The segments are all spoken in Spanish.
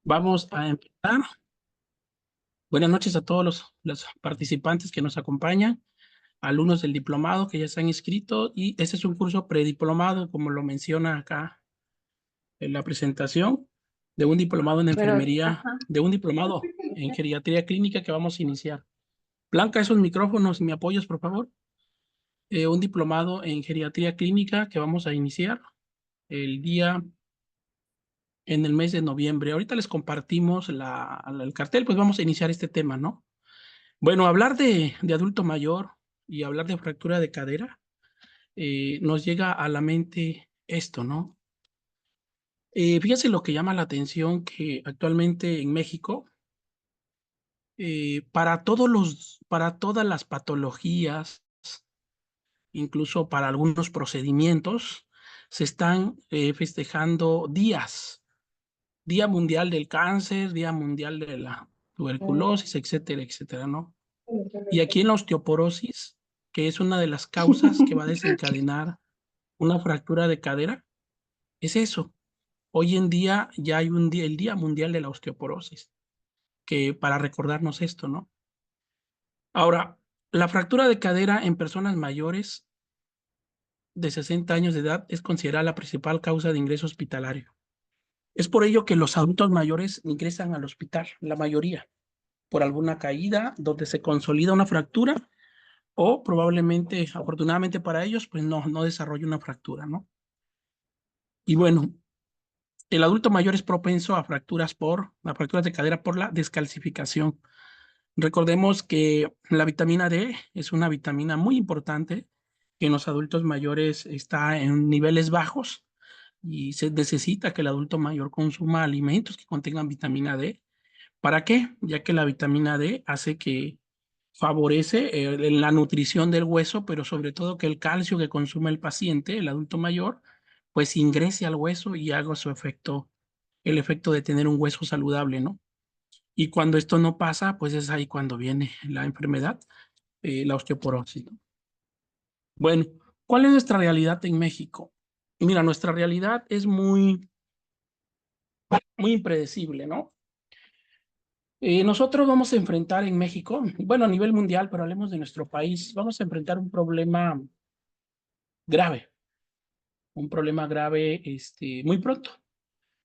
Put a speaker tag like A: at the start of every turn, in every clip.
A: Vamos a empezar. Buenas noches a todos los participantes que nos acompañan, alumnos del diplomado que ya se han inscrito, y este es un curso prediplomado, como lo menciona acá en la presentación, de un diplomado en
B: Pero,
A: enfermería,
B: ajá.
A: de un diplomado en geriatría clínica que vamos a iniciar. Blanca, esos micrófonos, ¿me apoyas, por favor? Un diplomado en geriatría clínica que vamos a iniciar el día en el mes de noviembre. Ahorita les compartimos el cartel, pues vamos a iniciar este tema, ¿no? Bueno, hablar de adulto mayor y hablar de fractura de cadera, nos llega a la mente esto, ¿no? Fíjese lo que llama la atención, que actualmente en México, para todas las patologías, incluso para algunos procedimientos, se están festejando días. Día Mundial del Cáncer, Día Mundial de la Tuberculosis, etcétera, etcétera, ¿no? Y aquí en la osteoporosis, que es una de las causas que va a desencadenar una fractura de cadera, es eso. Hoy en día ya hay el Día Mundial de la Osteoporosis, que para recordarnos esto, ¿no? Ahora, la fractura de cadera en personas mayores de 60 años de edad es considerada la principal causa de ingreso hospitalario. Es por ello que los adultos mayores ingresan al hospital, la mayoría, por alguna caída donde se consolida una fractura o probablemente, afortunadamente para ellos, pues no desarrolla una fractura, ¿no? Y bueno, el adulto mayor es propenso a fracturas de cadera por la descalcificación. Recordemos que la vitamina D es una vitamina muy importante que en los adultos mayores está en niveles bajos y se necesita que el adulto mayor consuma alimentos que contengan vitamina D. ¿Para qué? Ya que la vitamina D hace que favorece la nutrición del hueso, pero sobre todo que el calcio que consume el paciente, el adulto mayor, pues ingrese al hueso y haga su efecto, el efecto de tener un hueso saludable, ¿no? Y cuando esto no pasa, pues es ahí cuando viene la enfermedad, la osteoporosis, ¿no? Bueno, ¿cuál es nuestra realidad en México? Mira, nuestra realidad es muy impredecible, ¿no? Nosotros vamos a enfrentar en México, bueno, a nivel mundial, pero hablemos de nuestro país, vamos a enfrentar grave, un problema grave, muy pronto.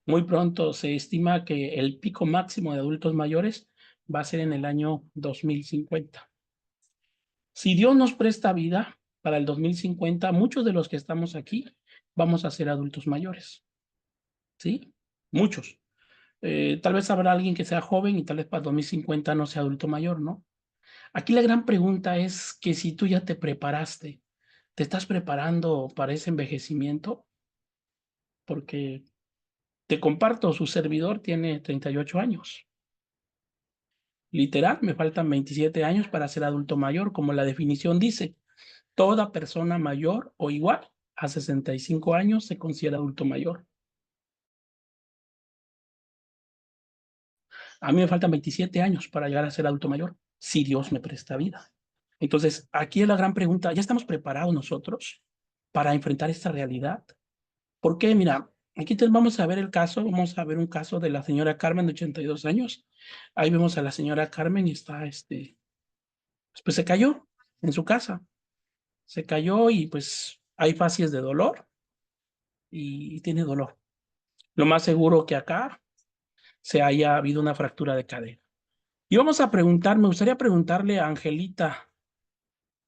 A: Muy pronto se estima que el pico máximo de adultos mayores va a ser en el año 2050. Si Dios nos presta vida para el 2050, muchos de los que estamos aquí vamos a ser adultos mayores, ¿sí? Muchos. Tal vez habrá alguien que sea joven y tal vez para 2050 no sea adulto mayor, ¿no? Aquí la gran pregunta es que si tú ya te preparaste, ¿te estás preparando para ese envejecimiento? Porque te comparto, su servidor tiene 38 años. Literal, me faltan 27 años para ser adulto mayor, como la definición dice. Toda persona mayor o igual a 65 años se considera adulto mayor. A mí me faltan 27 años para llegar a ser adulto mayor, si Dios me presta vida. Entonces, aquí es la gran pregunta, ¿ya estamos preparados nosotros para enfrentar esta realidad? ¿Por qué? Mira, aquí vamos a ver el caso, vamos a ver un caso de la señora Carmen de 82 años. Ahí vemos a la señora Carmen y está, pues se cayó en su casa. Se cayó y pues hay facies de dolor y tiene dolor. Lo más seguro que acá se haya habido una fractura de cadera. Y vamos a preguntar, me gustaría preguntarle a Angelita,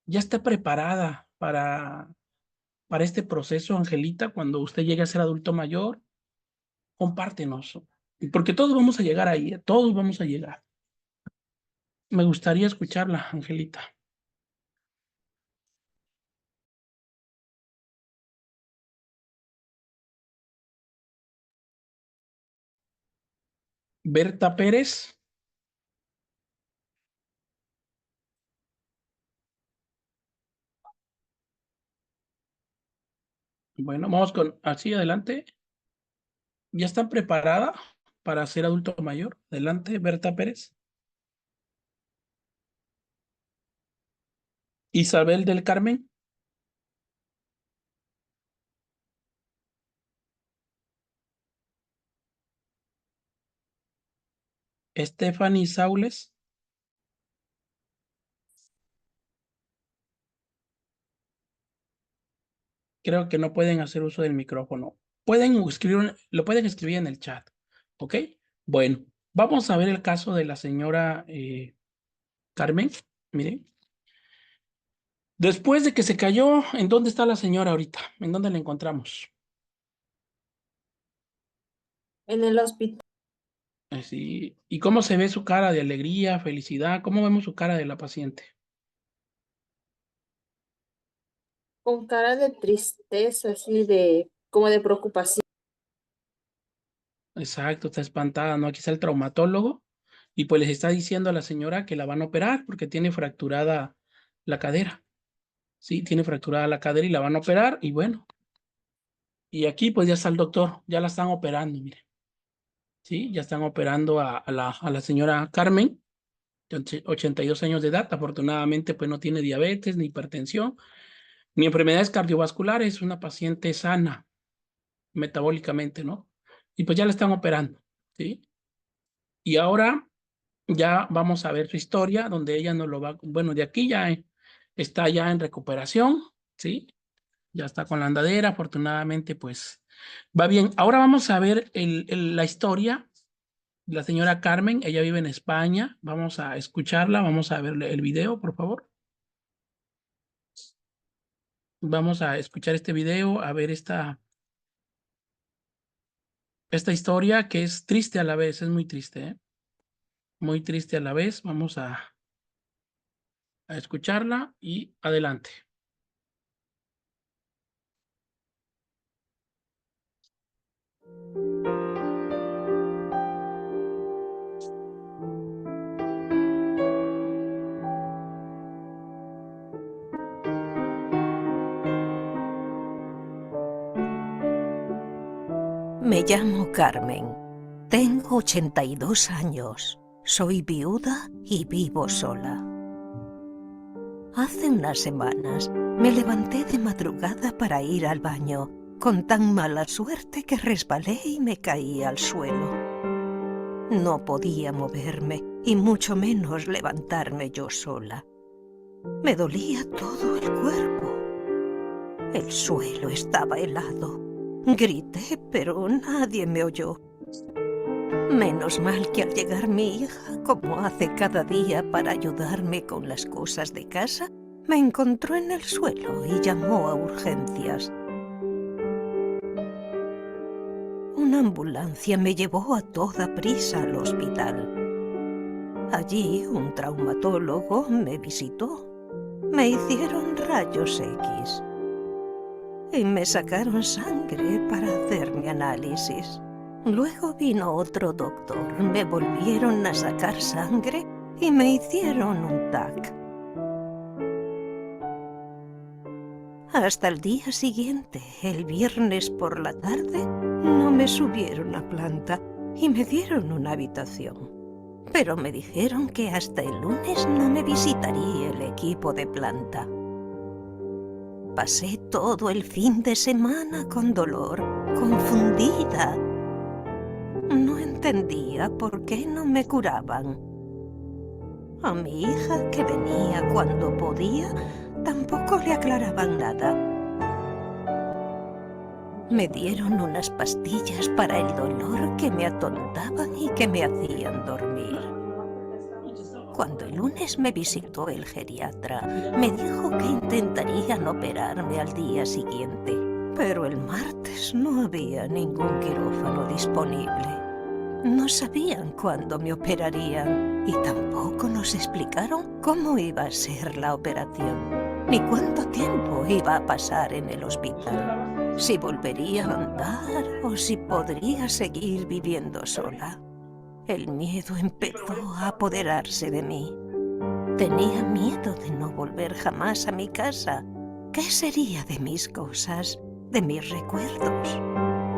A: ¿ya está preparada para este proceso, Angelita, cuando usted llegue a ser adulto mayor? Compártenos, porque todos vamos a llegar ahí, todos vamos a llegar. Me gustaría escucharla, Angelita. Berta Pérez. Bueno, vamos con, así adelante. ¿Ya está preparada para ser adulto mayor? Adelante, Berta Pérez. Isabel del Carmen. Stephanie Saules. Creo que no pueden hacer uso del micrófono. Lo pueden escribir en el chat, ¿ok? Bueno, vamos a ver el caso de la señora Carmen. Miren. Después de que se cayó, ¿en dónde está la señora ahorita? ¿En dónde la encontramos?
B: En el hospital.
A: Sí. ¿Y cómo se ve su cara de alegría, felicidad? ¿Cómo vemos su cara de la paciente?
B: Con cara de tristeza, así como de preocupación.
A: Exacto, está espantada, ¿no? Aquí está el traumatólogo y pues les está diciendo a la señora que la van a operar porque tiene fracturada la cadera. Sí, tiene fracturada la cadera y la van a operar y bueno. Y aquí pues ya está el doctor, ya la están operando, mire. Sí, ya están operando a la señora Carmen, de 82 años de edad. Afortunadamente pues no tiene diabetes ni hipertensión ni enfermedades cardiovasculares, es una paciente sana metabólicamente, ¿no? Y pues ya la están operando, ¿sí? Y ahora ya vamos a ver su historia, donde ella nos lo va, bueno, de aquí ya está ya en recuperación, ¿sí? Ya está con la andadera, afortunadamente, pues va bien. Ahora vamos a ver la historia de la señora Carmen, ella vive en España, vamos a escucharla, vamos a ver el video, por favor. Vamos a escuchar este video, a ver esta historia que es triste a la vez, es muy triste, ¿eh? Muy triste a la vez. Vamos a escucharla y adelante.
C: Me llamo Carmen. Tengo 82 años. Soy viuda y vivo sola. Hace unas semanas me levanté de madrugada para ir al baño, con tan mala suerte que resbalé y me caí al suelo. No podía moverme y mucho menos levantarme yo sola. Me dolía todo el cuerpo. El suelo estaba helado. Grité, pero nadie me oyó. Menos mal que al llegar mi hija, como hace cada día para ayudarme con las cosas de casa, me encontró en el suelo y llamó a urgencias. Una ambulancia me llevó a toda prisa al hospital. Allí un traumatólogo me visitó. Me hicieron rayos X y me sacaron sangre para hacerme análisis. Luego vino otro doctor, me volvieron a sacar sangre y me hicieron un TAC. Hasta el día siguiente, el viernes por la tarde, no me subieron a planta y me dieron una habitación. Pero me dijeron que hasta el lunes no me visitaría el equipo de planta. Pasé todo el fin de semana con dolor, confundida. No entendía por qué no me curaban. A mi hija, que venía cuando podía, tampoco le aclaraban nada. Me dieron unas pastillas para el dolor que me atontaban y que me hacían dormir. Cuando el lunes me visitó el geriatra, me dijo que intentarían operarme al día siguiente, pero el martes no había ningún quirófano disponible. No sabían cuándo me operarían y tampoco nos explicaron cómo iba a ser la operación, ni cuánto tiempo iba a pasar en el hospital, si volvería a andar o si podría seguir viviendo sola. El miedo empezó a apoderarse de mí. Tenía miedo de no volver jamás a mi casa. ¿Qué sería de mis cosas, de mis recuerdos?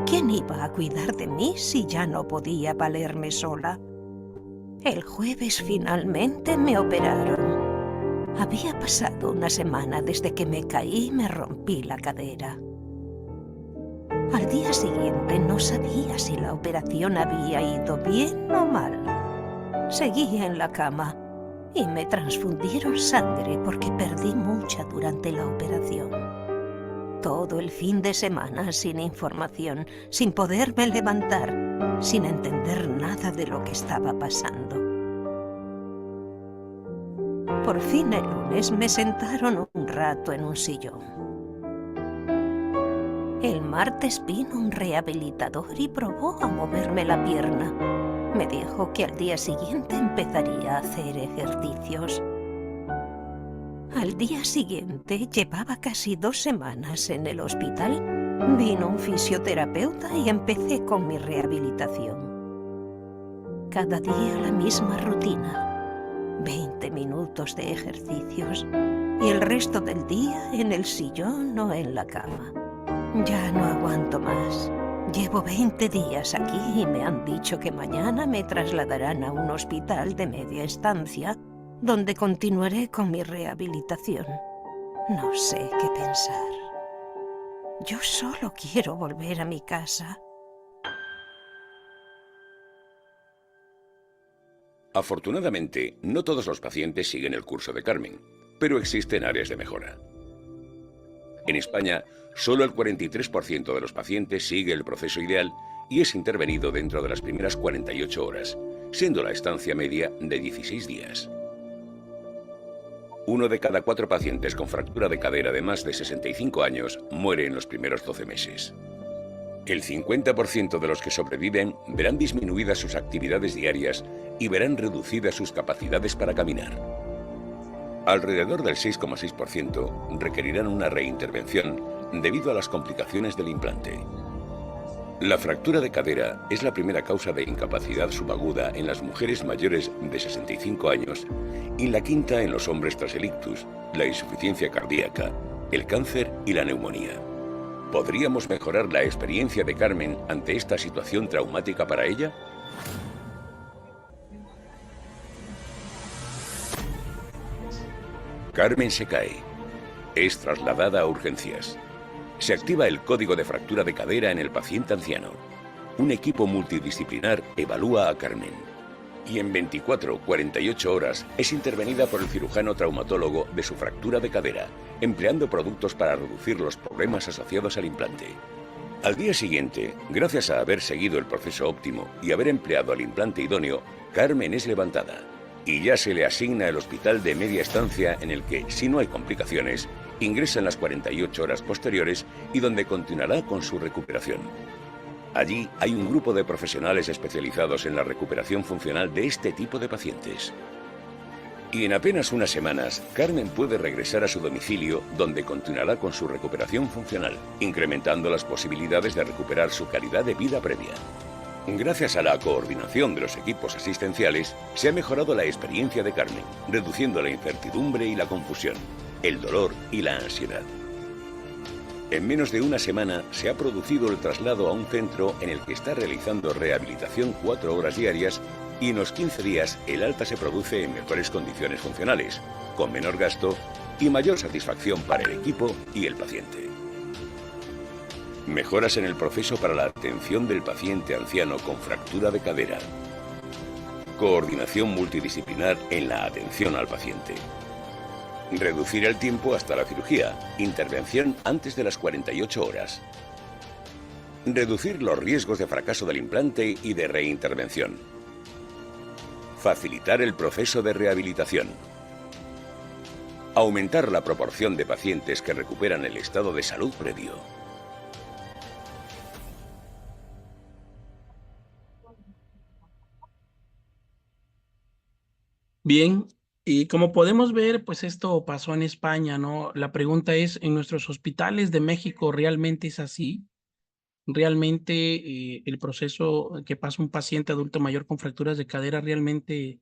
C: ¿Quién iba a cuidar de mí si ya no podía valerme sola? El jueves finalmente me operaron. Había pasado una semana desde que me caí y me rompí la cadera. Al día siguiente no sabía si la operación había ido bien o mal. Seguí en la cama y me transfundieron sangre porque perdí mucha durante la operación. Todo el fin de semana sin información, sin poderme levantar, sin entender nada de lo que estaba pasando. Por fin el lunes me sentaron un rato en un sillón. El martes vino un rehabilitador y probó a moverme la pierna. Me dijo que al día siguiente empezaría a hacer ejercicios. Al día siguiente, llevaba casi 2 semanas en el hospital, vino un fisioterapeuta y empecé con mi rehabilitación. Cada día la misma rutina, 20 minutos de ejercicios y el resto del día en el sillón o en la cama. Ya no aguanto más. Llevo 20 días aquí y me han dicho que mañana me trasladarán a un hospital de media estancia donde continuaré con mi rehabilitación. No sé qué pensar. Yo solo quiero volver a mi casa.
D: Afortunadamente, no todos los pacientes siguen el curso de Carmen, pero existen áreas de mejora. En España, solo el 43% de los pacientes sigue el proceso ideal y es intervenido dentro de las primeras 48 horas, siendo la estancia media de 16 días. 1 de cada 4 pacientes con fractura de cadera de más de 65 años muere en los primeros 12 meses. El 50% de los que sobreviven verán disminuidas sus actividades diarias y verán reducidas sus capacidades para caminar. Alrededor del 6,6% requerirán una reintervención debido a las complicaciones del implante. La fractura de cadera es la primera causa de incapacidad subaguda en las mujeres mayores de 65 años y la quinta en los hombres tras el ictus, la insuficiencia cardíaca, el cáncer y la neumonía. ¿Podríamos mejorar la experiencia de Carmen ante esta situación traumática para ella? Carmen se cae. Es trasladada a urgencias. Se activa el código de fractura de cadera en el paciente anciano. Un equipo multidisciplinar evalúa a Carmen. Y en 24-48 horas es intervenida por el cirujano traumatólogo de su fractura de cadera, empleando productos para reducir los problemas asociados al implante. Al día siguiente, gracias a haber seguido el proceso óptimo y haber empleado el implante idóneo, Carmen es levantada. Y ya se le asigna el hospital de media estancia en el que, si no hay complicaciones, ingresa en las 48 horas posteriores y donde continuará con su recuperación. Allí hay un grupo de profesionales especializados en la recuperación funcional de este tipo de pacientes. Y en apenas unas semanas, Carmen puede regresar a su domicilio, donde continuará con su recuperación funcional, incrementando las posibilidades de recuperar su calidad de vida previa. Gracias a la coordinación de los equipos asistenciales, se ha mejorado la experiencia de Carmen, reduciendo la incertidumbre y la confusión, el dolor y la ansiedad. En menos de una semana se ha producido el traslado a un centro en el que está realizando rehabilitación 4 horas diarias y en los 15 días el alta se produce en mejores condiciones funcionales, con menor gasto y mayor satisfacción para el equipo y el paciente. Mejoras en el proceso para la atención del paciente anciano con fractura de cadera. Coordinación multidisciplinar en la atención al paciente. Reducir el tiempo hasta la cirugía. Intervención antes de las 48 horas. Reducir los riesgos de fracaso del implante y de reintervención. Facilitar el proceso de rehabilitación. Aumentar la proporción de pacientes que recuperan el estado de salud previo.
A: Bien, y como podemos ver, pues esto pasó en España, ¿no? La pregunta es, ¿en nuestros hospitales de México realmente es así? ¿Realmente el proceso que pasa un paciente adulto mayor con fracturas de cadera, realmente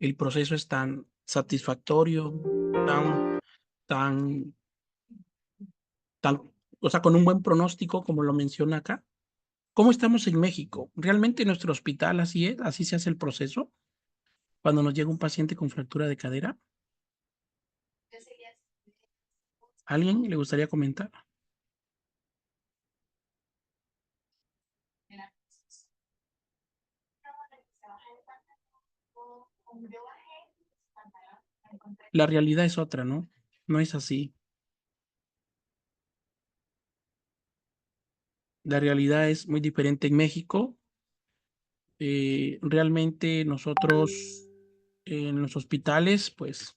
A: el proceso es tan satisfactorio, tan, tan, tan, o sea, con un buen pronóstico como lo menciona acá? ¿Cómo estamos en México? ¿Realmente en nuestro hospital así es? ¿Así se hace el proceso cuando nos llega un paciente con fractura de cadera? ¿Alguien le gustaría comentar? La realidad es otra, ¿no? No es así. La realidad es muy diferente en México. Realmente nosotros en los hospitales, pues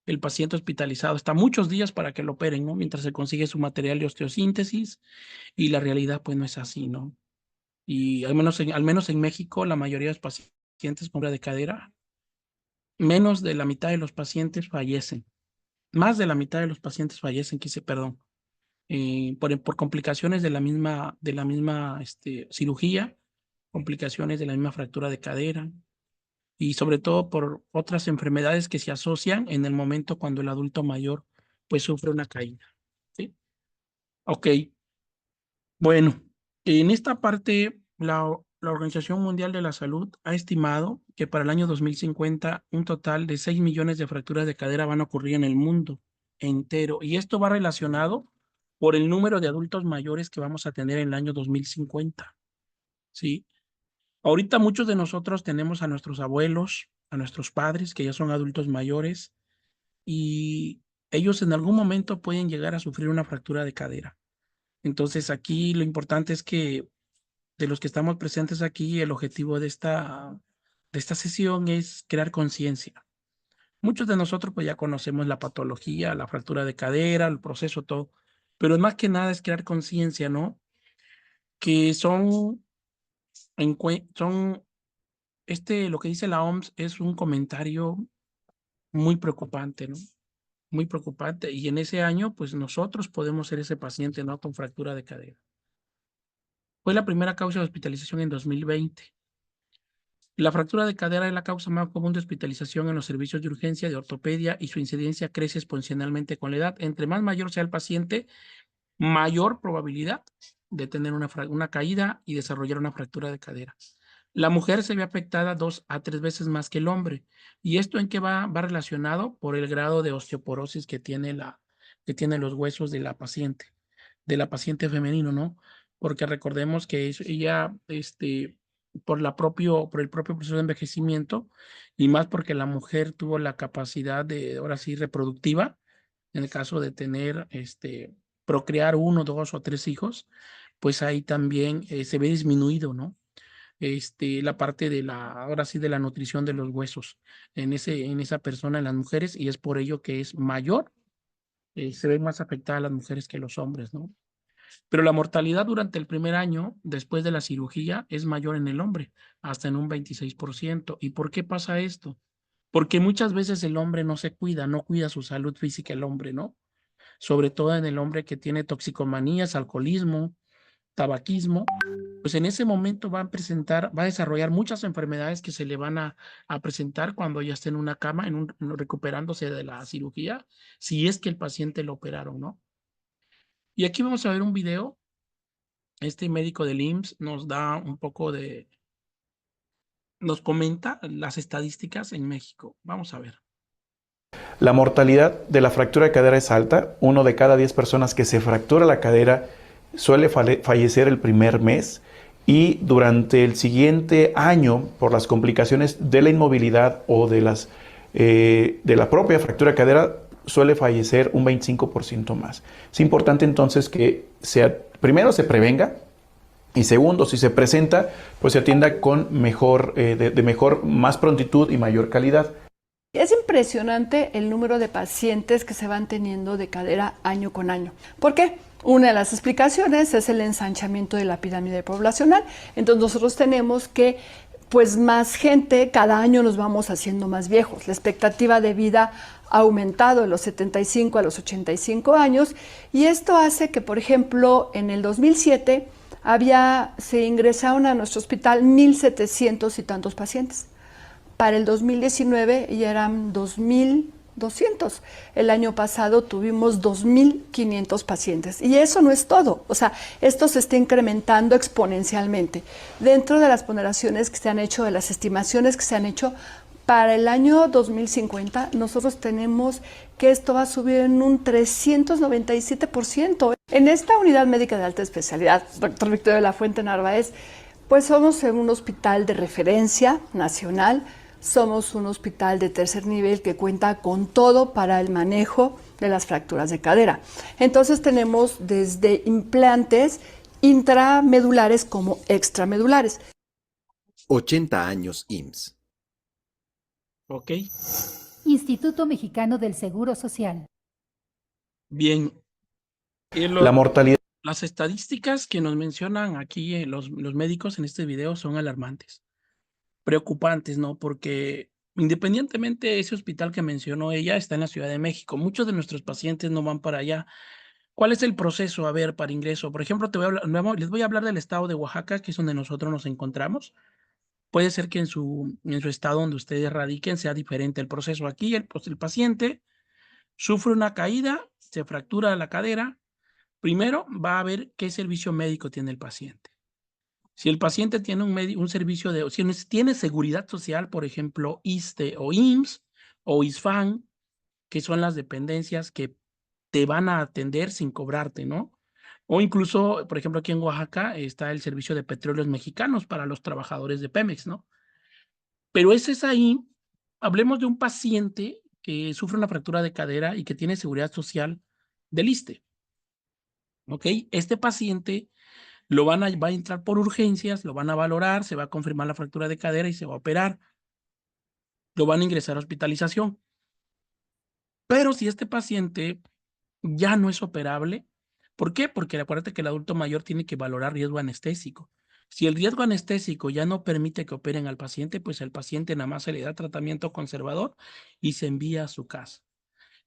A: el paciente hospitalizado está muchos días para que lo operen, ¿no? Mientras se consigue su material de osteosíntesis y la realidad pues no es así, ¿no? Y al menos en México la mayoría de los pacientes con de cadera, menos de la mitad de los pacientes fallecen. Más de la mitad de los pacientes fallecen, perdón, por complicaciones de la misma cirugía, complicaciones de la misma fractura de cadera y sobre todo por otras enfermedades que se asocian en el momento cuando el adulto mayor pues sufre una caída. ¿Sí? Ok, bueno, en esta parte la Organización Mundial de la Salud ha estimado que para el año 2050 un total de 6 millones de fracturas de cadera van a ocurrir en el mundo entero y esto va relacionado por el número de adultos mayores que vamos a tener en el año 2050. ¿Sí? Ahorita muchos de nosotros tenemos a nuestros abuelos, a nuestros padres, que ya son adultos mayores, y ellos en algún momento pueden llegar a sufrir una fractura de cadera. Entonces aquí lo importante es que de los que estamos presentes aquí, el objetivo de esta sesión es crear conciencia. Muchos de nosotros pues ya conocemos la patología, la fractura de cadera, el proceso, todo, pero más que nada es crear conciencia, ¿no? Que son lo que dice la OMS es un comentario muy preocupante, ¿no? Muy preocupante. Y en ese año, pues nosotros podemos ser ese paciente, ¿no? Con fractura de cadera. Fue la primera causa de hospitalización en 2020. La fractura de cadera es la causa más común de hospitalización en los servicios de urgencia de ortopedia y su incidencia crece exponencialmente con la edad. Entre más mayor sea el paciente, mayor probabilidad de tener una caída y desarrollar una fractura de cadera. La mujer se ve afectada 2 a 3 veces más que el hombre. ¿Y esto en qué va relacionado? Por el grado de osteoporosis que tiene los huesos de la paciente femenino, ¿no? Porque recordemos que ella, por el propio proceso de envejecimiento, y más porque la mujer tuvo la capacidad de, ahora sí, reproductiva, en el caso de tener, procrear 1, 2 o 3 hijos, pues ahí también se ve disminuido, ¿no? La parte ahora sí, de la nutrición de los huesos en esa persona, en las mujeres, y es por ello que es mayor, se ven más afectadas las mujeres que los hombres, ¿no? Pero la mortalidad durante el primer año después de la cirugía es mayor en el hombre, hasta en un 26%. ¿Y por qué pasa esto? Porque muchas veces el hombre no se cuida, no cuida su salud física el hombre, ¿no? Sobre todo en el hombre que tiene toxicomanías, alcoholismo, tabaquismo, pues en ese momento va a desarrollar muchas enfermedades que se le van a presentar cuando ya esté en una cama, recuperándose de la cirugía, si es que el paciente lo operaron, ¿no? Y aquí vamos a ver un video. Este médico del IMSS nos comenta las estadísticas en México. Vamos a ver.
E: La mortalidad de la fractura de cadera es alta. 1 de cada 10 personas que se fractura la cadera suele fallecer el primer mes y durante el siguiente año, por las complicaciones de la inmovilidad o de la propia fractura de cadera, suele fallecer un 25% más. Es importante entonces que primero se prevenga y segundo, si se presenta, pues se atienda con más prontitud y mayor calidad.
F: Es impresionante el número de pacientes que se van teniendo de cadera año con año. ¿Por qué? Una de las explicaciones es el ensanchamiento de la pirámide poblacional. Entonces nosotros tenemos que, pues más gente, cada año nos vamos haciendo más viejos. La expectativa de vida ha aumentado de los 75 a los 85 años y esto hace que, por ejemplo, en el 2007 se ingresaron a nuestro hospital 1,700 y tantos pacientes. Para el 2019 ya eran 2,200. El año pasado tuvimos 2,500 pacientes. Y eso no es todo. O sea, esto se está incrementando exponencialmente. Dentro de las ponderaciones que se han hecho, de las estimaciones que se han hecho, para el año 2050 nosotros tenemos que esto va a subir en un 397%. En esta unidad médica de alta especialidad, Dr. Victoria de la Fuente Narváez, pues somos en un hospital de referencia nacional somos un hospital de tercer nivel que cuenta con todo para el manejo de las fracturas de cadera. Entonces tenemos desde implantes intramedulares como extramedulares.
G: 80 años IMSS.
A: ¿Ok?
H: Instituto Mexicano del Seguro Social.
A: Bien.
E: La mortalidad.
A: Las estadísticas que nos mencionan aquí los médicos en este video son alarmantes, preocupantes, ¿no? Porque independientemente ese hospital que mencionó ella está en la Ciudad de México. Muchos de nuestros pacientes no van para allá. ¿Cuál es el proceso, a ver, para ingreso? Por ejemplo, les voy a hablar del estado de Oaxaca, que es donde nosotros nos encontramos. Puede ser que en su estado donde ustedes radiquen sea diferente el proceso. Aquí pues, el paciente sufre una caída, se fractura la cadera. Primero va a ver qué servicio médico tiene el paciente. Si el paciente tiene un servicio si tiene seguridad social, por ejemplo, ISSSTE o IMSS o ISFAN, que son las dependencias que te van a atender sin cobrarte, ¿no? O incluso, por ejemplo, aquí en Oaxaca está el servicio de petróleos mexicanos para los trabajadores de Pemex, ¿no? Pero ese es ahí, hablemos de un paciente que sufre una fractura de cadera y que tiene seguridad social del ISSSTE. ¿Ok? Este paciente va a entrar por urgencias, lo van a valorar, se va a confirmar la fractura de cadera y se va a operar. Lo van a ingresar a hospitalización. Pero si este paciente ya no es operable, ¿por qué? Porque acuérdate que el adulto mayor tiene que valorar riesgo anestésico. Si el riesgo anestésico ya no permite que operen al paciente, pues el paciente nada más se le da tratamiento conservador y se envía a su casa.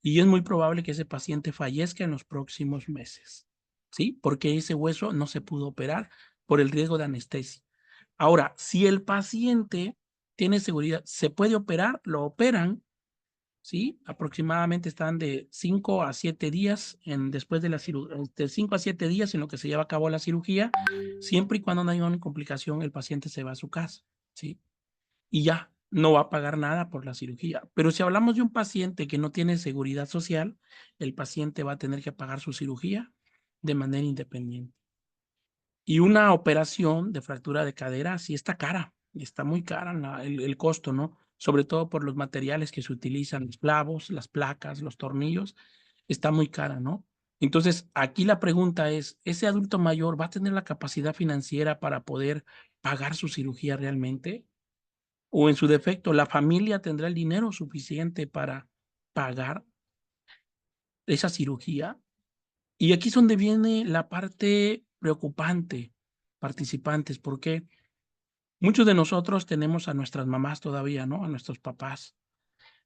A: Y es muy probable que ese paciente fallezca en los próximos meses, ¿sí? Porque ese hueso no se pudo operar por el riesgo de anestesia. Ahora, si el paciente tiene seguridad, se puede operar, lo operan, ¿sí? Aproximadamente están de 5 a 7 días después de la cirugía, de 5 a 7 días en lo que se lleva a cabo la cirugía, siempre y cuando no haya una complicación, el paciente se va a su casa, ¿sí? Y ya, no va a pagar nada por la cirugía. Pero si hablamos de un paciente que no tiene seguridad social, el paciente va a tener que pagar su cirugía de manera independiente. Y una operación de fractura de cadera sí está cara, está muy cara el costo, ¿no? Sobre todo por los materiales que se utilizan, los clavos, las placas, los tornillos, está muy cara, ¿no? Entonces, aquí la pregunta es, ¿ese adulto mayor va a tener la capacidad financiera para poder pagar su cirugía realmente? O en su defecto, ¿la familia tendrá el dinero suficiente para pagar esa cirugía? Y aquí es donde viene la parte preocupante, participantes, porque muchos de nosotros tenemos a nuestras mamás todavía, ¿no? A nuestros papás.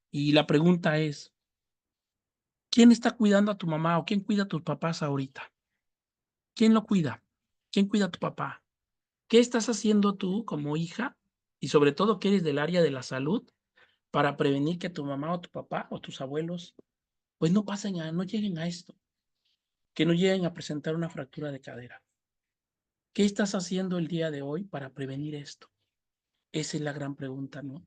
A: Y la pregunta es, ¿quién está cuidando a tu mamá o quién cuida a tus papás ahorita? ¿Quién lo cuida? ¿Quién cuida a tu papá? ¿Qué estás haciendo tú como hija? Y sobre todo que eres del área de la salud para prevenir que tu mamá o tu papá o tus abuelos pues no lleguen a esto, que no lleguen a presentar una fractura de cadera. ¿Qué estás haciendo el día de hoy para prevenir esto? Esa es la gran pregunta, ¿no?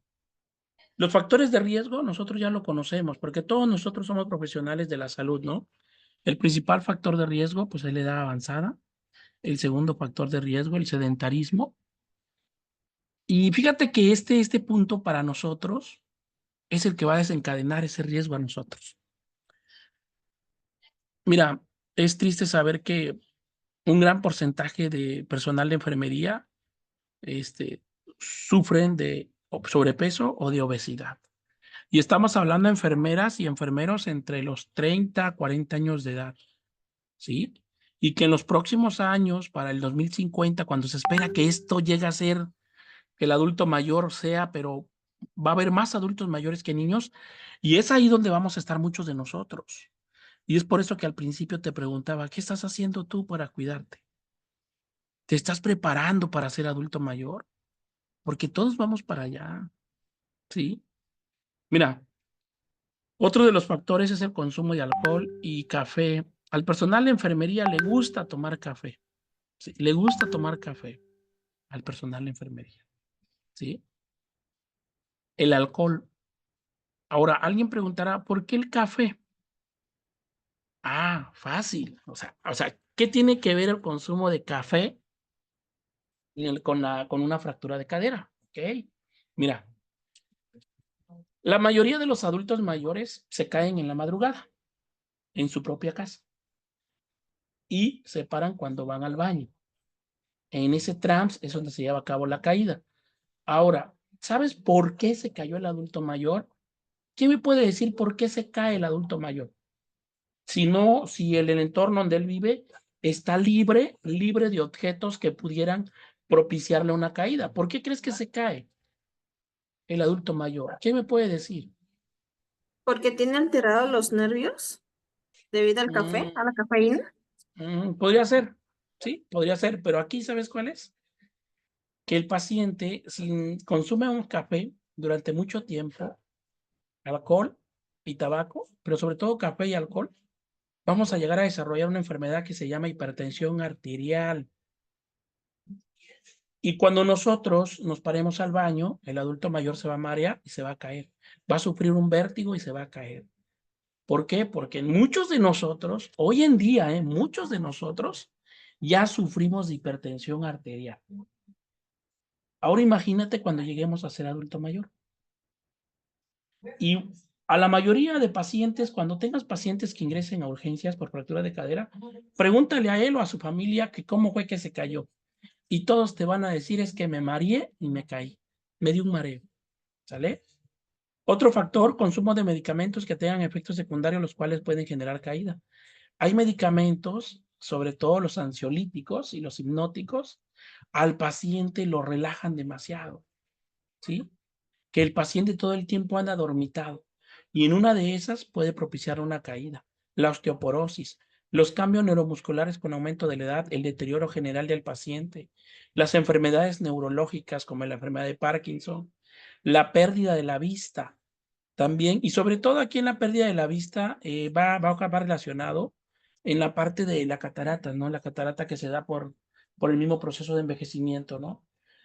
A: Los factores de riesgo nosotros ya lo conocemos, porque todos nosotros somos profesionales de la salud, ¿no? El principal factor de riesgo, pues es la edad avanzada. El segundo factor de riesgo, el sedentarismo. Y fíjate que este punto para nosotros es el que va a desencadenar ese riesgo a nosotros. Mira, es triste saber que un gran porcentaje de personal de enfermería sufren de sobrepeso o de obesidad. Y estamos hablando de enfermeras y enfermeros entre los 30 a 40 años de edad, ¿sí? Y que en los próximos años, para el 2050, cuando se espera que esto llegue a ser, que el adulto mayor sea, pero va a haber más adultos mayores que niños, y es ahí donde vamos a estar muchos de nosotros. Y es por eso que al principio te preguntaba, ¿qué estás haciendo tú para cuidarte? ¿Te estás preparando para ser adulto mayor? Porque todos vamos para allá, ¿sí? Mira, otro de los factores es el consumo de alcohol y café. Al personal de enfermería le gusta tomar café, ¿sí? Le gusta tomar café al personal de enfermería, ¿sí? El alcohol. Ahora, alguien preguntará, ¿por qué el café? Ah, fácil. O sea, ¿qué tiene que ver el consumo de café con una fractura de cadera? Ok. Mira, La mayoría de los adultos mayores se caen en la madrugada, en su propia casa, y se paran cuando van al baño. En ese trance es donde se lleva a cabo la caída. Ahora, ¿sabes por qué se cayó el adulto mayor? ¿Quién me puede decir por qué se cae el adulto mayor? Si el entorno donde él vive está libre de objetos que pudieran propiciarle una caída. ¿Por qué crees que se cae el adulto mayor? ¿Quién me puede decir?
B: Porque tiene alterados los nervios debido al café, a la cafeína.
A: Podría ser, sí, podría ser, pero aquí, ¿sabes cuál es? Que el paciente, si consume un café durante mucho tiempo, alcohol y tabaco, pero sobre todo café y alcohol, vamos a llegar a desarrollar una enfermedad que se llama hipertensión arterial. Y cuando nosotros nos paremos al baño, el adulto mayor se va a marear y se va a caer. Va a sufrir un vértigo y se va a caer. ¿Por qué? Porque muchos de nosotros, hoy en día, muchos de nosotros ya sufrimos de hipertensión arterial. Ahora imagínate cuando lleguemos a ser adulto mayor. Y a la mayoría de pacientes, cuando tengas pacientes que ingresen a urgencias por fractura de cadera, pregúntale a él o a su familia que cómo fue que se cayó. Y todos te van a decir es que me mareé y me caí. Me dio un mareo. ¿Sale? Otro factor, consumo de medicamentos que tengan efectos secundarios, los cuales pueden generar caída. Hay medicamentos, sobre todo los ansiolíticos y los hipnóticos, al paciente lo relajan demasiado, ¿sí? Que el paciente todo el tiempo anda dormitado y en una de esas puede propiciar una caída. La osteoporosis, los cambios neuromusculares con aumento de la edad, el deterioro general del paciente, las enfermedades neurológicas como la enfermedad de Parkinson, la pérdida de la vista también, y sobre todo aquí en la pérdida de la vista va a acabar relacionado en la parte de la catarata, ¿no? La catarata que se da por el mismo proceso de envejecimiento, ¿no?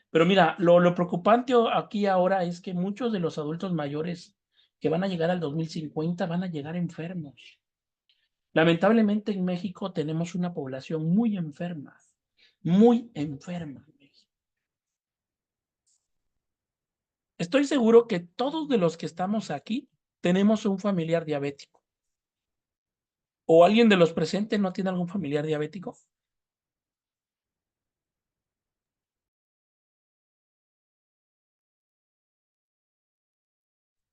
A: Pero mira, lo preocupante aquí ahora es que muchos de los adultos mayores que van a llegar al 2050 van a llegar enfermos. Lamentablemente en México tenemos una población muy enferma en México. Estoy seguro que todos de los que estamos aquí tenemos un familiar diabético. ¿O alguien de los presentes no tiene algún familiar diabético?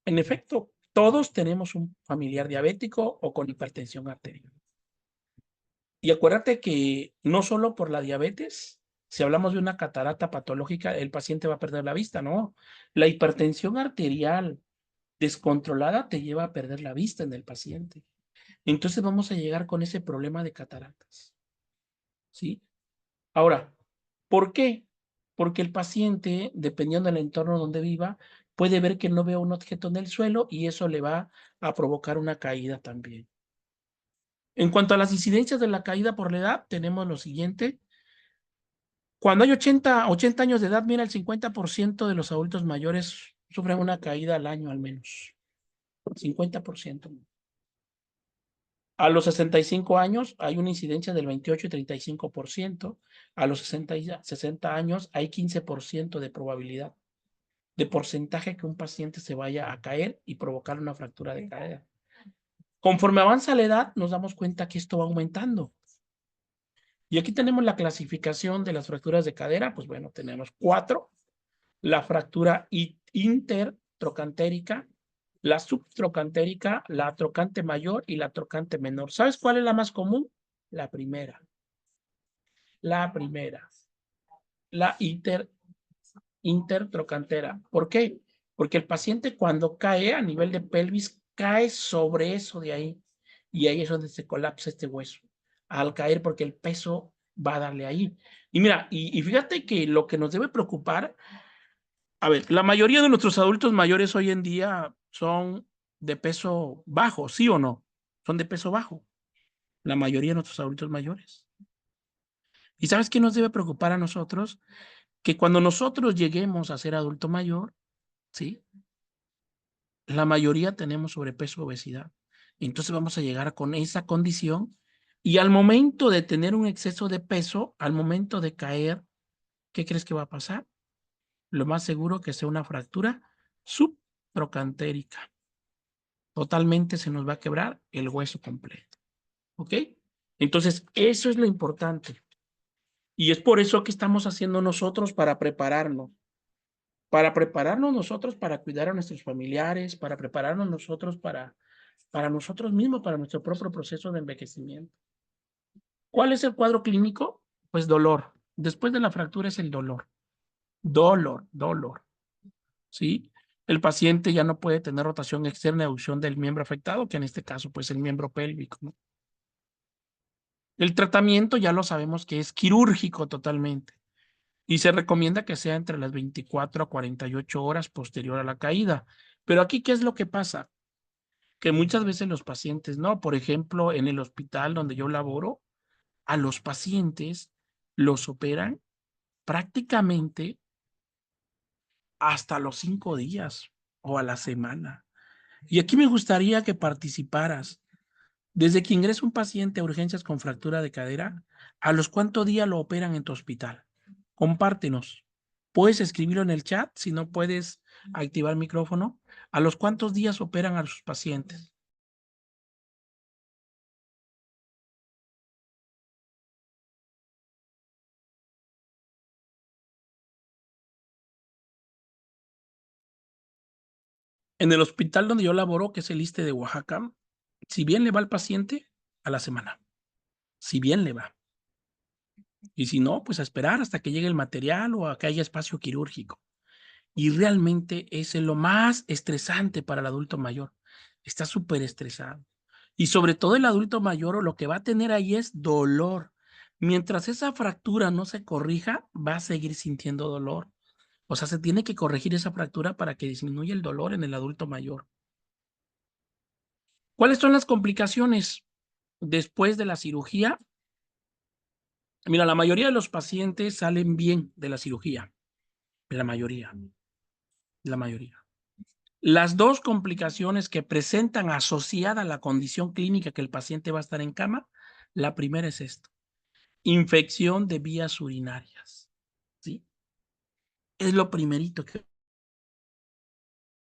A: En efecto, todos tenemos un familiar diabético o con hipertensión arterial. Y acuérdate que no solo por la diabetes, si hablamos de una catarata patológica, el paciente va a perder la vista, ¿no? La hipertensión arterial descontrolada te lleva a perder la vista en el paciente. Entonces vamos a llegar con ese problema de cataratas, ¿sí? Ahora, ¿por qué? Porque el paciente, dependiendo del entorno donde viva, puede ver que no vea un objeto en el suelo y eso le va a provocar una caída también. En cuanto a las incidencias de la caída por la edad, tenemos lo siguiente. Cuando hay 80 años de edad, mira, el 50% de los adultos mayores sufren una caída al año al menos. 50%. A los 65 años hay una incidencia del 28 y 35%. A los 60 años hay 15% de probabilidad, de porcentaje que un paciente se vaya a caer y provocar una fractura de cadera. Conforme avanza la edad, nos damos cuenta que esto va aumentando. Y aquí tenemos la clasificación de las fracturas de cadera. Pues bueno, tenemos 4. La fractura intertrocantérica, la subtrocantérica, la trocante mayor y la trocante menor. ¿Sabes cuál es la más común? La primera. La primera. La intertrocantera. ¿Por qué? Porque el paciente cuando cae a nivel de pelvis, cae sobre eso de ahí. Y ahí es donde se colapsa este hueso. Al caer porque el peso va a darle ahí. Y mira, y fíjate que lo que nos debe preocupar, a ver, la mayoría de nuestros adultos mayores hoy en día son de peso bajo, ¿sí o no? Son de peso bajo. La mayoría de nuestros adultos mayores. ¿Y sabes qué nos debe preocupar a nosotros? Que cuando nosotros lleguemos a ser adulto mayor, ¿sí? La mayoría tenemos sobrepeso, obesidad. Entonces vamos a llegar con esa condición y al momento de tener un exceso de peso, al momento de caer, ¿qué crees que va a pasar? Lo más seguro que sea una fractura trocantérica. Totalmente se nos va a quebrar el hueso completo. ¿Ok? Entonces, eso es lo importante. Y es por eso que estamos haciendo nosotros para prepararnos. Para prepararnos nosotros para cuidar a nuestros familiares, para prepararnos nosotros para nosotros mismos, para nuestro propio proceso de envejecimiento. ¿Cuál es el cuadro clínico? Pues dolor. Después de la fractura es el dolor. Dolor. ¿Sí? El paciente ya no puede tener rotación externa y abducción del miembro afectado, que en este caso, pues el miembro pélvico, ¿no? El tratamiento ya lo sabemos que es quirúrgico totalmente y se recomienda que sea entre las 24 a 48 horas posterior a la caída. Pero aquí, ¿qué es lo que pasa? Que muchas veces los pacientes, ¿no? Por ejemplo, en el hospital donde yo laboro, a los pacientes los operan prácticamente hasta los 5 días o a la semana. Y aquí me gustaría que participaras. Desde que ingresa un paciente a urgencias con fractura de cadera, ¿a los cuántos días lo operan en tu hospital? Compártenos. Puedes escribirlo en el chat si no puedes activar el micrófono. ¿A los cuántos días operan a sus pacientes? En el hospital donde yo laboro, que es el ISSSTE de Oaxaca, si bien le va al paciente, a la semana. Si bien le va. Y si no, pues a esperar hasta que llegue el material o a que haya espacio quirúrgico. Y realmente es lo más estresante para el adulto mayor. Está súper estresado. Y sobre todo el adulto mayor lo que va a tener ahí es dolor. Mientras esa fractura no se corrija, va a seguir sintiendo dolor. O sea, se tiene que corregir esa fractura para que disminuya el dolor en el adulto mayor. ¿Cuáles son las complicaciones después de la cirugía? Mira, la mayoría de los pacientes salen bien de la cirugía. La mayoría. Las dos complicaciones que presentan asociada a la condición clínica que el paciente va a estar en cama, la primera es esto: infección de vías urinarias. ¿Sí? Es lo primerito que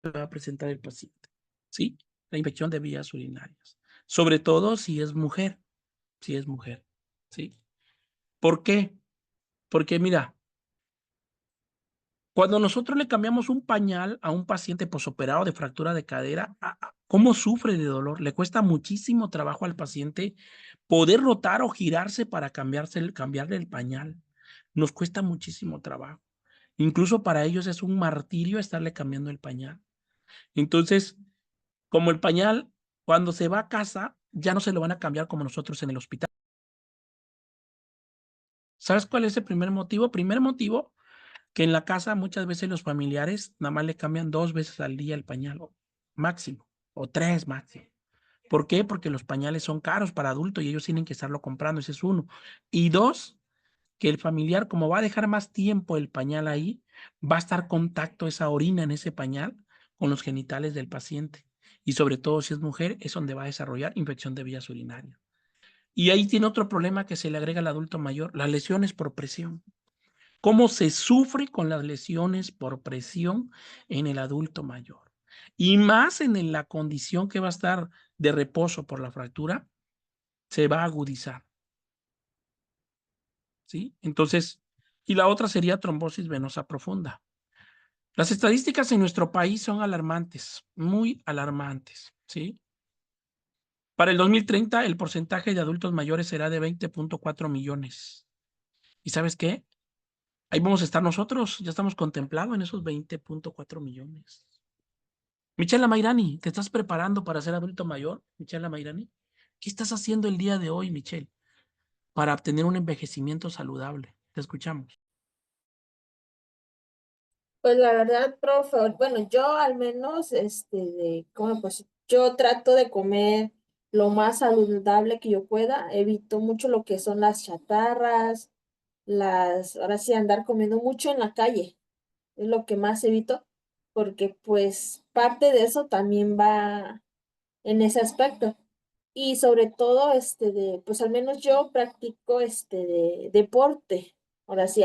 A: va a presentar el paciente. ¿Sí? La infección de vías urinarias. Sobre todo si es mujer. Si es mujer. ¿Sí? ¿Por qué? Porque mira, cuando nosotros le cambiamos un pañal a un paciente posoperado de fractura de cadera, ¿cómo sufre de dolor? Le cuesta muchísimo trabajo al paciente poder rotar o girarse para cambiarle el pañal. Nos cuesta muchísimo trabajo. Incluso para ellos es un martirio estarle cambiando el pañal. Entonces, como el pañal, cuando se va a casa, ya no se lo van a cambiar como nosotros en el hospital. ¿Sabes cuál es el primer motivo? Primer motivo, que en la casa muchas veces los familiares nada más le cambian 2 veces al día el pañal, máximo, o 3 máximo. ¿Por qué? Porque los pañales son caros para adultos y ellos tienen que estarlo comprando, ese es uno. Y dos, que el familiar, como va a dejar más tiempo el pañal ahí, va a estar contacto esa orina en ese pañal con los genitales del paciente. Y sobre todo si es mujer, es donde va a desarrollar infección de vías urinarias. Y ahí tiene otro problema que se le agrega al adulto mayor: las lesiones por presión. ¿Cómo se sufre con las lesiones por presión en el adulto mayor? Y más en la condición que va a estar de reposo por la fractura, se va a agudizar. ¿Sí? Entonces, y la otra sería trombosis venosa profunda. Las estadísticas en nuestro país son alarmantes, muy alarmantes, ¿sí? Para el 2030, el porcentaje de adultos mayores será de 20.4 millones. ¿Y sabes qué? Ahí vamos a estar nosotros, ya estamos contemplados en esos 20.4 millones. Michela Mairani, ¿te estás preparando para ser adulto mayor, Michela Mairani? ¿Qué estás haciendo el día de hoy, Michelle, para obtener un envejecimiento saludable? Te escuchamos.
B: Pues la verdad, profe, bueno, yo al menos, pues yo trato de comer lo más saludable que yo pueda, evito mucho lo que son las chatarras, ahora sí andar comiendo mucho en la calle, es lo que más evito, porque pues parte de eso también va en ese aspecto. Y sobre todo, pues al menos yo practico de deporte. Ahora sí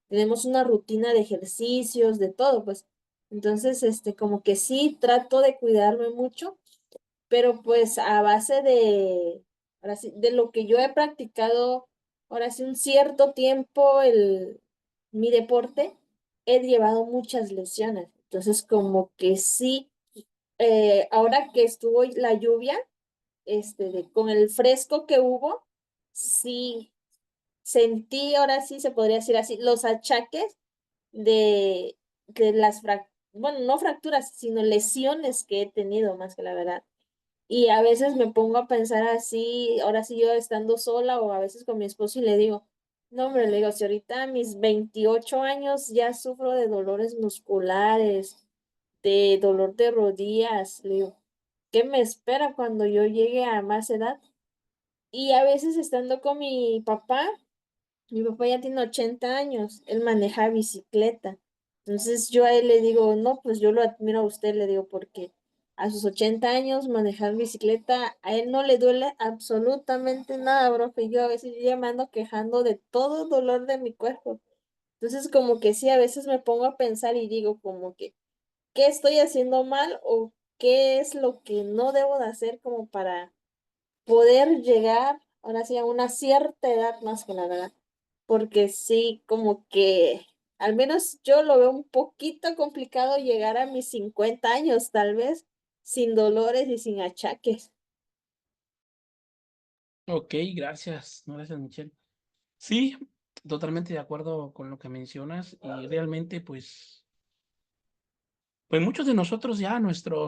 B: tenemos una rutina de ejercicios, de todo, pues. Entonces, como que sí trato de cuidarme mucho, pero pues a base de, ahora sí, de lo que yo he practicado, ahora sí, un cierto tiempo mi deporte, he llevado muchas lesiones. Entonces, como que sí, ahora que estuvo la lluvia, con el fresco que hubo, sí sentí, ahora sí se podría decir así, los achaques de, de las bueno, no fracturas, sino lesiones que he tenido, más que la verdad. Y a veces me pongo a pensar así, ahora sí yo estando sola o a veces con mi esposo y le digo, no, hombre, le digo, si ahorita a mis 28 años ya sufro de dolores musculares, de dolor de rodillas, le digo, ¿qué me espera cuando yo llegue a más edad? Y a veces estando con mi papá ya tiene 80 años, él maneja bicicleta. Entonces yo a él le digo, no, pues yo lo admiro a usted, le digo, porque a sus 80 años manejar bicicleta, a él no le duele absolutamente nada, profe. Yo a veces ya me ando quejando de todo dolor de mi cuerpo. Entonces como que sí, a veces me pongo a pensar y digo como que, ¿qué estoy haciendo mal o qué es lo que no debo de hacer como para poder llegar, ahora sí, a una cierta edad más que la verdad? Porque sí, como que al menos yo lo veo un poquito complicado llegar a mis 50 años, tal vez, sin dolores y sin achaques.
A: Ok, gracias. No, gracias, Michelle. Sí, totalmente de acuerdo con lo que mencionas y realmente pues muchos de nosotros ya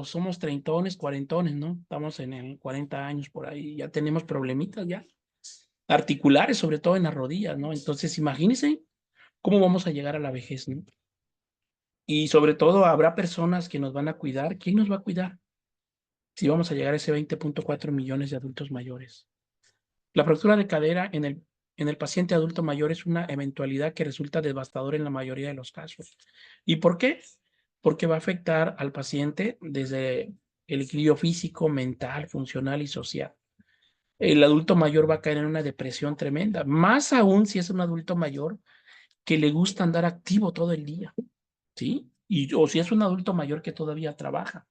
A: somos treintones, cuarentones, ¿no? Estamos en el 40 años por ahí, ya tenemos problemitas ya, articulares, sobre todo en las rodillas, ¿no? Entonces, imagínense cómo vamos a llegar a la vejez, ¿no? Y sobre todo habrá personas que nos van a cuidar. ¿Quién nos va a cuidar si vamos a llegar a ese 20.4 millones de adultos mayores? La fractura de cadera en el paciente adulto mayor es una eventualidad que resulta devastadora en la mayoría de los casos. ¿Y por qué? Porque va a afectar al paciente desde el equilibrio físico, mental, funcional y social. El adulto mayor va a caer en una depresión tremenda, más aún si es un adulto mayor que le gusta andar activo todo el día, ¿sí? O si es un adulto mayor que todavía trabaja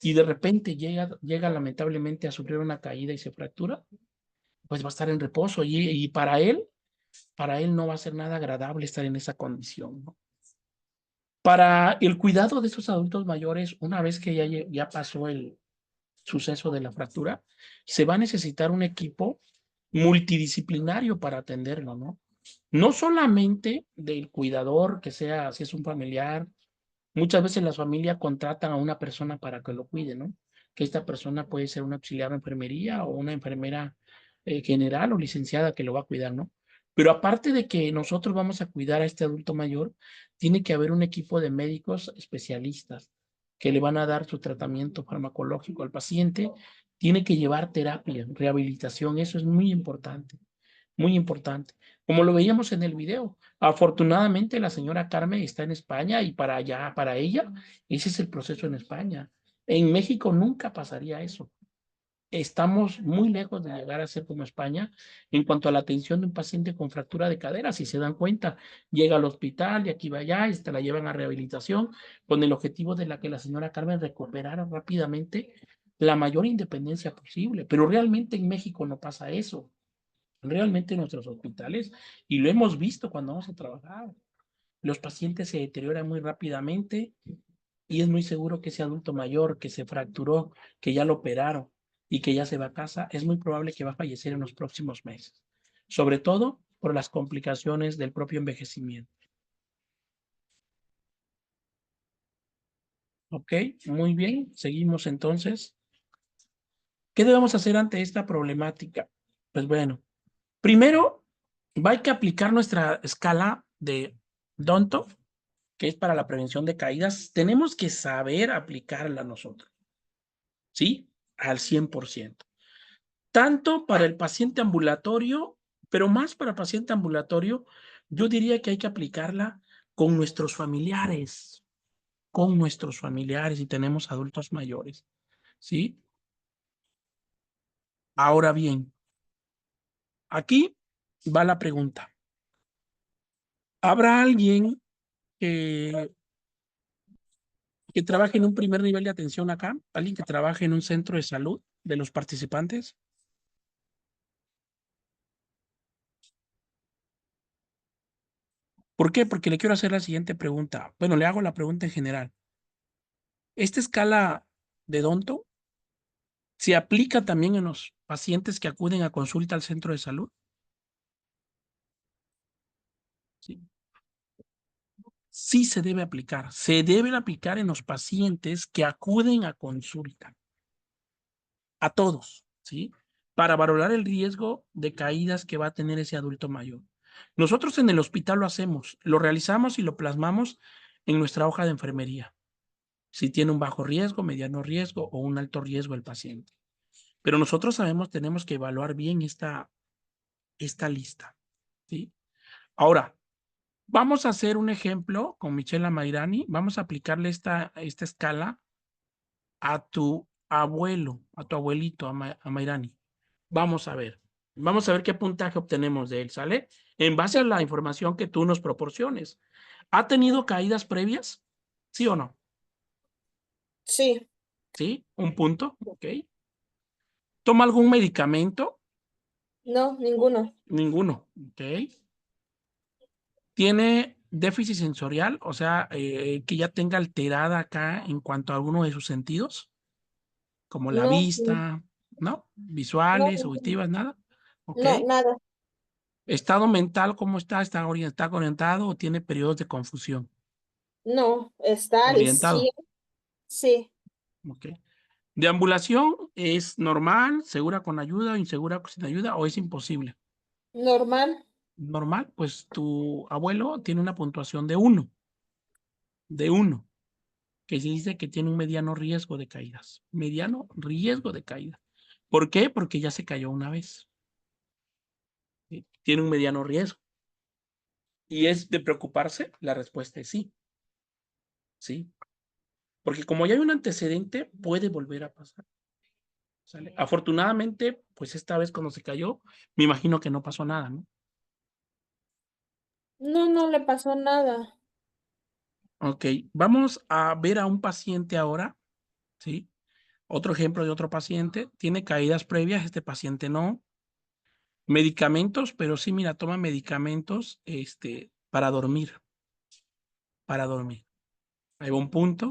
A: y de repente llega lamentablemente a sufrir una caída y se fractura, pues va a estar en reposo y para él no va a ser nada agradable estar en esa condición, ¿no? Para el cuidado de estos adultos mayores, una vez que ya pasó el suceso de la fractura, se va a necesitar un equipo multidisciplinario para atenderlo, ¿no? No solamente del cuidador, que sea, si es un familiar. Muchas veces las familias contratan a una persona para que lo cuide, ¿no? Que esta persona puede ser una auxiliar de enfermería o una enfermera general o licenciada que lo va a cuidar, ¿no? Pero aparte de que nosotros vamos a cuidar a este adulto mayor, tiene que haber un equipo de médicos especialistas que le van a dar su tratamiento farmacológico al paciente. Tiene que llevar terapia, rehabilitación, eso es muy importante, muy importante. Como lo veíamos en el video, afortunadamente la señora Carmen está en España y para allá, para ella, ese es el proceso en España. En México nunca pasaría eso. Estamos muy lejos de llegar a ser como España en cuanto a la atención de un paciente con fractura de cadera. Si se dan cuenta, llega al hospital, de aquí va allá, y la llevan a rehabilitación con el objetivo de que la señora Carmen recuperara rápidamente la mayor independencia posible. Pero realmente en México no pasa eso. Realmente en nuestros hospitales, y lo hemos visto cuando vamos a trabajar, los pacientes se deterioran muy rápidamente y es muy seguro que ese adulto mayor que se fracturó, que ya lo operaron y que ya se va a casa, es muy probable que va a fallecer en los próximos meses, sobre todo por las complicaciones del propio envejecimiento. ¿Ok? Muy bien, seguimos entonces. ¿Qué debemos hacer ante esta problemática? Pues bueno, primero hay que aplicar nuestra escala de Donto, que es para la prevención de caídas. Tenemos que saber aplicarla nosotros, ¿sí? Al 100%. Tanto para el paciente ambulatorio, pero más para el paciente ambulatorio, yo diría que hay que aplicarla con nuestros familiares y tenemos adultos mayores, ¿sí? Ahora bien, aquí va la pregunta. ¿Habrá alguien que que trabaje en un primer nivel de atención acá? ¿Alguien que trabaje en un centro de salud de los participantes? ¿Por qué? Porque le quiero hacer la siguiente pregunta. Bueno, le hago la pregunta en general. ¿Esta escala de Donto se aplica también en los pacientes que acuden a consulta al centro de salud? Sí. Sí se debe aplicar. Se debe aplicar en los pacientes que acuden a consulta. A todos, ¿sí? Para valorar el riesgo de caídas que va a tener ese adulto mayor. Nosotros en el hospital lo hacemos, lo realizamos y lo plasmamos en nuestra hoja de enfermería. Si tiene un bajo riesgo, mediano riesgo o un alto riesgo el paciente. Pero nosotros sabemos, tenemos que evaluar bien esta lista, ¿sí? Ahora, vamos a hacer un ejemplo con Michela Mairani. Vamos a aplicarle esta escala a tu abuelo, a tu abuelito, a Mairani. Vamos a ver. Vamos a ver qué puntaje obtenemos de él, ¿sale? En base a la información que tú nos proporciones. ¿Ha tenido caídas previas? ¿Sí o no?
B: Sí,
A: ¿Sí? Un punto, ok. ¿Toma algún medicamento?
B: no, ninguno.
A: Ninguno, ok. ¿Tiene déficit sensorial? O sea, que ya tenga alterada acá en cuanto a alguno de sus sentidos, como la
B: No,
A: vista, ¿no?
B: no,
A: Visuales, auditivas, nada. Ok.
B: no, nada.
A: ¿Estado mental cómo está? ¿Está orientado o tiene periodos de confusión?
B: No, está al
A: Orientado,
B: 100. Sí,
A: ok. ¿Deambulación es normal, segura con ayuda, insegura sin ayuda o es imposible?
B: normal.
A: Normal, pues tu abuelo tiene una puntuación de 1, de 1, que se dice que tiene un mediano riesgo de caídas. Mediano riesgo de caída. ¿Por qué? Porque ya se cayó una vez. ¿Sí? Tiene un mediano riesgo. ¿Y es de preocuparse? La respuesta es sí. Sí. Porque como ya hay un antecedente, puede volver a pasar. ¿Sale? Afortunadamente, pues esta vez cuando se cayó, me imagino que no pasó nada, ¿no?
B: No, no le pasó nada.
A: Ok, vamos a ver a un paciente ahora, ¿sí? Otro ejemplo de otro paciente, tiene caídas previas, este paciente no. Medicamentos, pero sí, mira, toma medicamentos para dormir, para dormir. Ahí va un punto.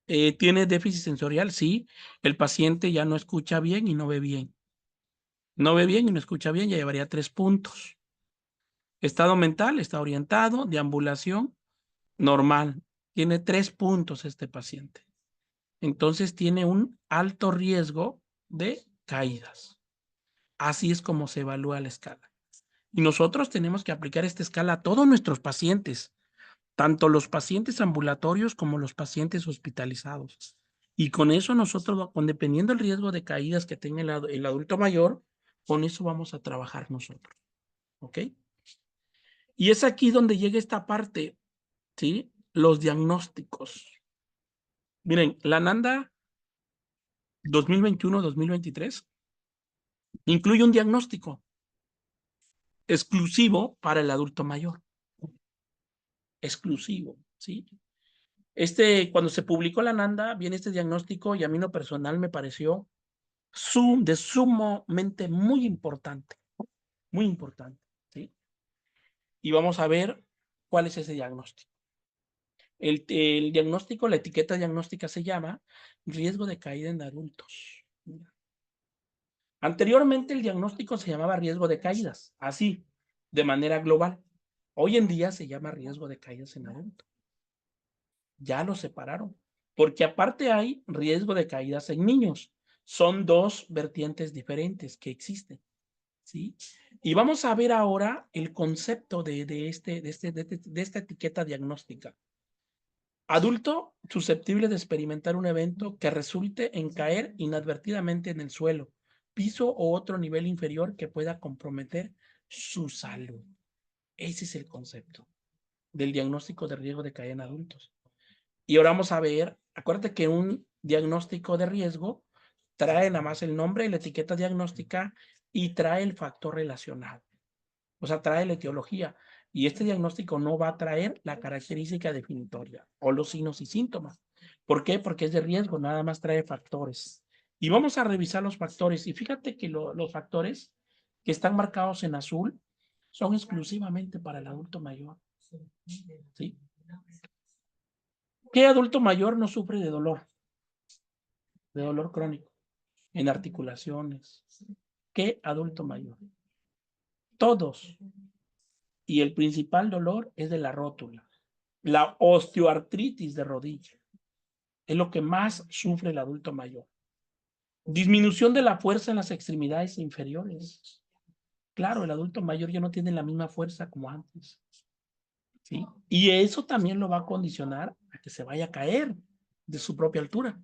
A: ¿Tiene déficit sensorial? Sí, el paciente ya no escucha bien y no ve bien. No ve bien y no escucha bien, ya llevaría 3 puntos. Estado mental, está orientado, deambulación, normal. Tiene 3 puntos este paciente. Entonces tiene un alto riesgo de caídas. Así es como se evalúa la escala. Y nosotros tenemos que aplicar esta escala a todos nuestros pacientes, tanto los pacientes ambulatorios como los pacientes hospitalizados. Y con eso nosotros, dependiendo del riesgo de caídas que tenga el adulto mayor, con eso vamos a trabajar nosotros. ¿Ok? Y es aquí donde llega esta parte, ¿sí? Los diagnósticos. Miren, la NANDA 2021-2023 incluye un diagnóstico exclusivo para el adulto mayor. Exclusivo, ¿sí? Cuando se publicó la NANDA, viene este diagnóstico y a mí en lo personal me pareció sumamente muy importante, ¿sí? Y vamos a ver cuál es ese diagnóstico. El diagnóstico, la etiqueta diagnóstica se llama riesgo de caída en adultos. Anteriormente el diagnóstico se llamaba riesgo de caídas, así, de manera global. Hoy en día se llama riesgo de caídas en adultos. Ya lo separaron, porque aparte hay riesgo de caídas en niños. Son 2 vertientes diferentes que existen, ¿sí? Y vamos a ver ahora el concepto de esta etiqueta diagnóstica. Adulto susceptible de experimentar un evento que resulte en caer inadvertidamente en el suelo, piso o otro nivel inferior que pueda comprometer su salud. Ese es el concepto del diagnóstico de riesgo de caída en adultos. Y ahora vamos a ver, acuérdate que un diagnóstico de riesgo trae nada más el nombre y la etiqueta diagnóstica y trae el factor relacionado. O sea, trae la etiología. Y este diagnóstico no va a traer la característica definitoria o los signos y síntomas. ¿Por qué? Porque es de riesgo, nada más trae factores. Y vamos a revisar los factores. Y fíjate que los factores que están marcados en azul son exclusivamente para el adulto mayor. ¿Sí? ¿Qué adulto mayor no sufre de dolor? De dolor crónico, en articulaciones. ¿Qué adulto mayor? Todos. Y el principal dolor es de la rótula. La osteoartritis de rodilla es lo que más sufre el adulto mayor. Disminución de la fuerza en las extremidades inferiores. Claro, el adulto mayor ya no tiene la misma fuerza como antes. ¿Sí? Y eso también lo va a condicionar a que se vaya a caer de su propia altura.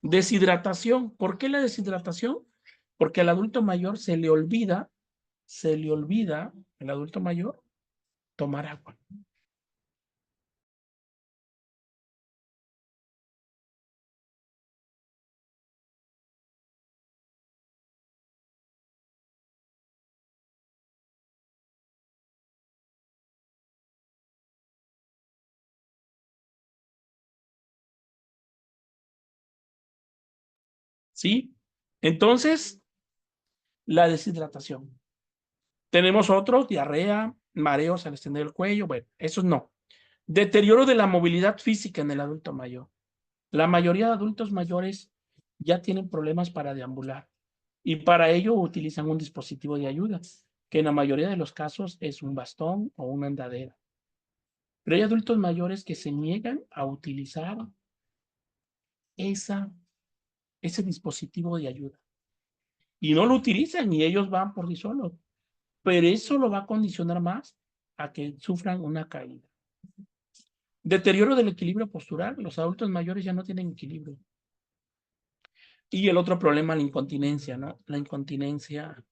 A: Deshidratación. ¿Por qué la deshidratación? Porque al adulto mayor se le olvida, el adulto mayor, tomar agua. ¿Sí? Entonces, la deshidratación. Tenemos otros, diarrea, mareos al extender el cuello, bueno, esos no. Deterioro de la movilidad física en el adulto mayor. La mayoría de adultos mayores ya tienen problemas para deambular y para ello utilizan un dispositivo de ayuda, que en la mayoría de los casos es un bastón o una andadera. Pero hay adultos mayores que se niegan a utilizar ese dispositivo de ayuda y no lo utilizan y ellos van por sí solos. Pero eso lo va a condicionar más a que sufran una caída. Deterioro del equilibrio postural. Los adultos mayores ya no tienen equilibrio. Y el otro problema, la incontinencia, ¿no? La incontinencia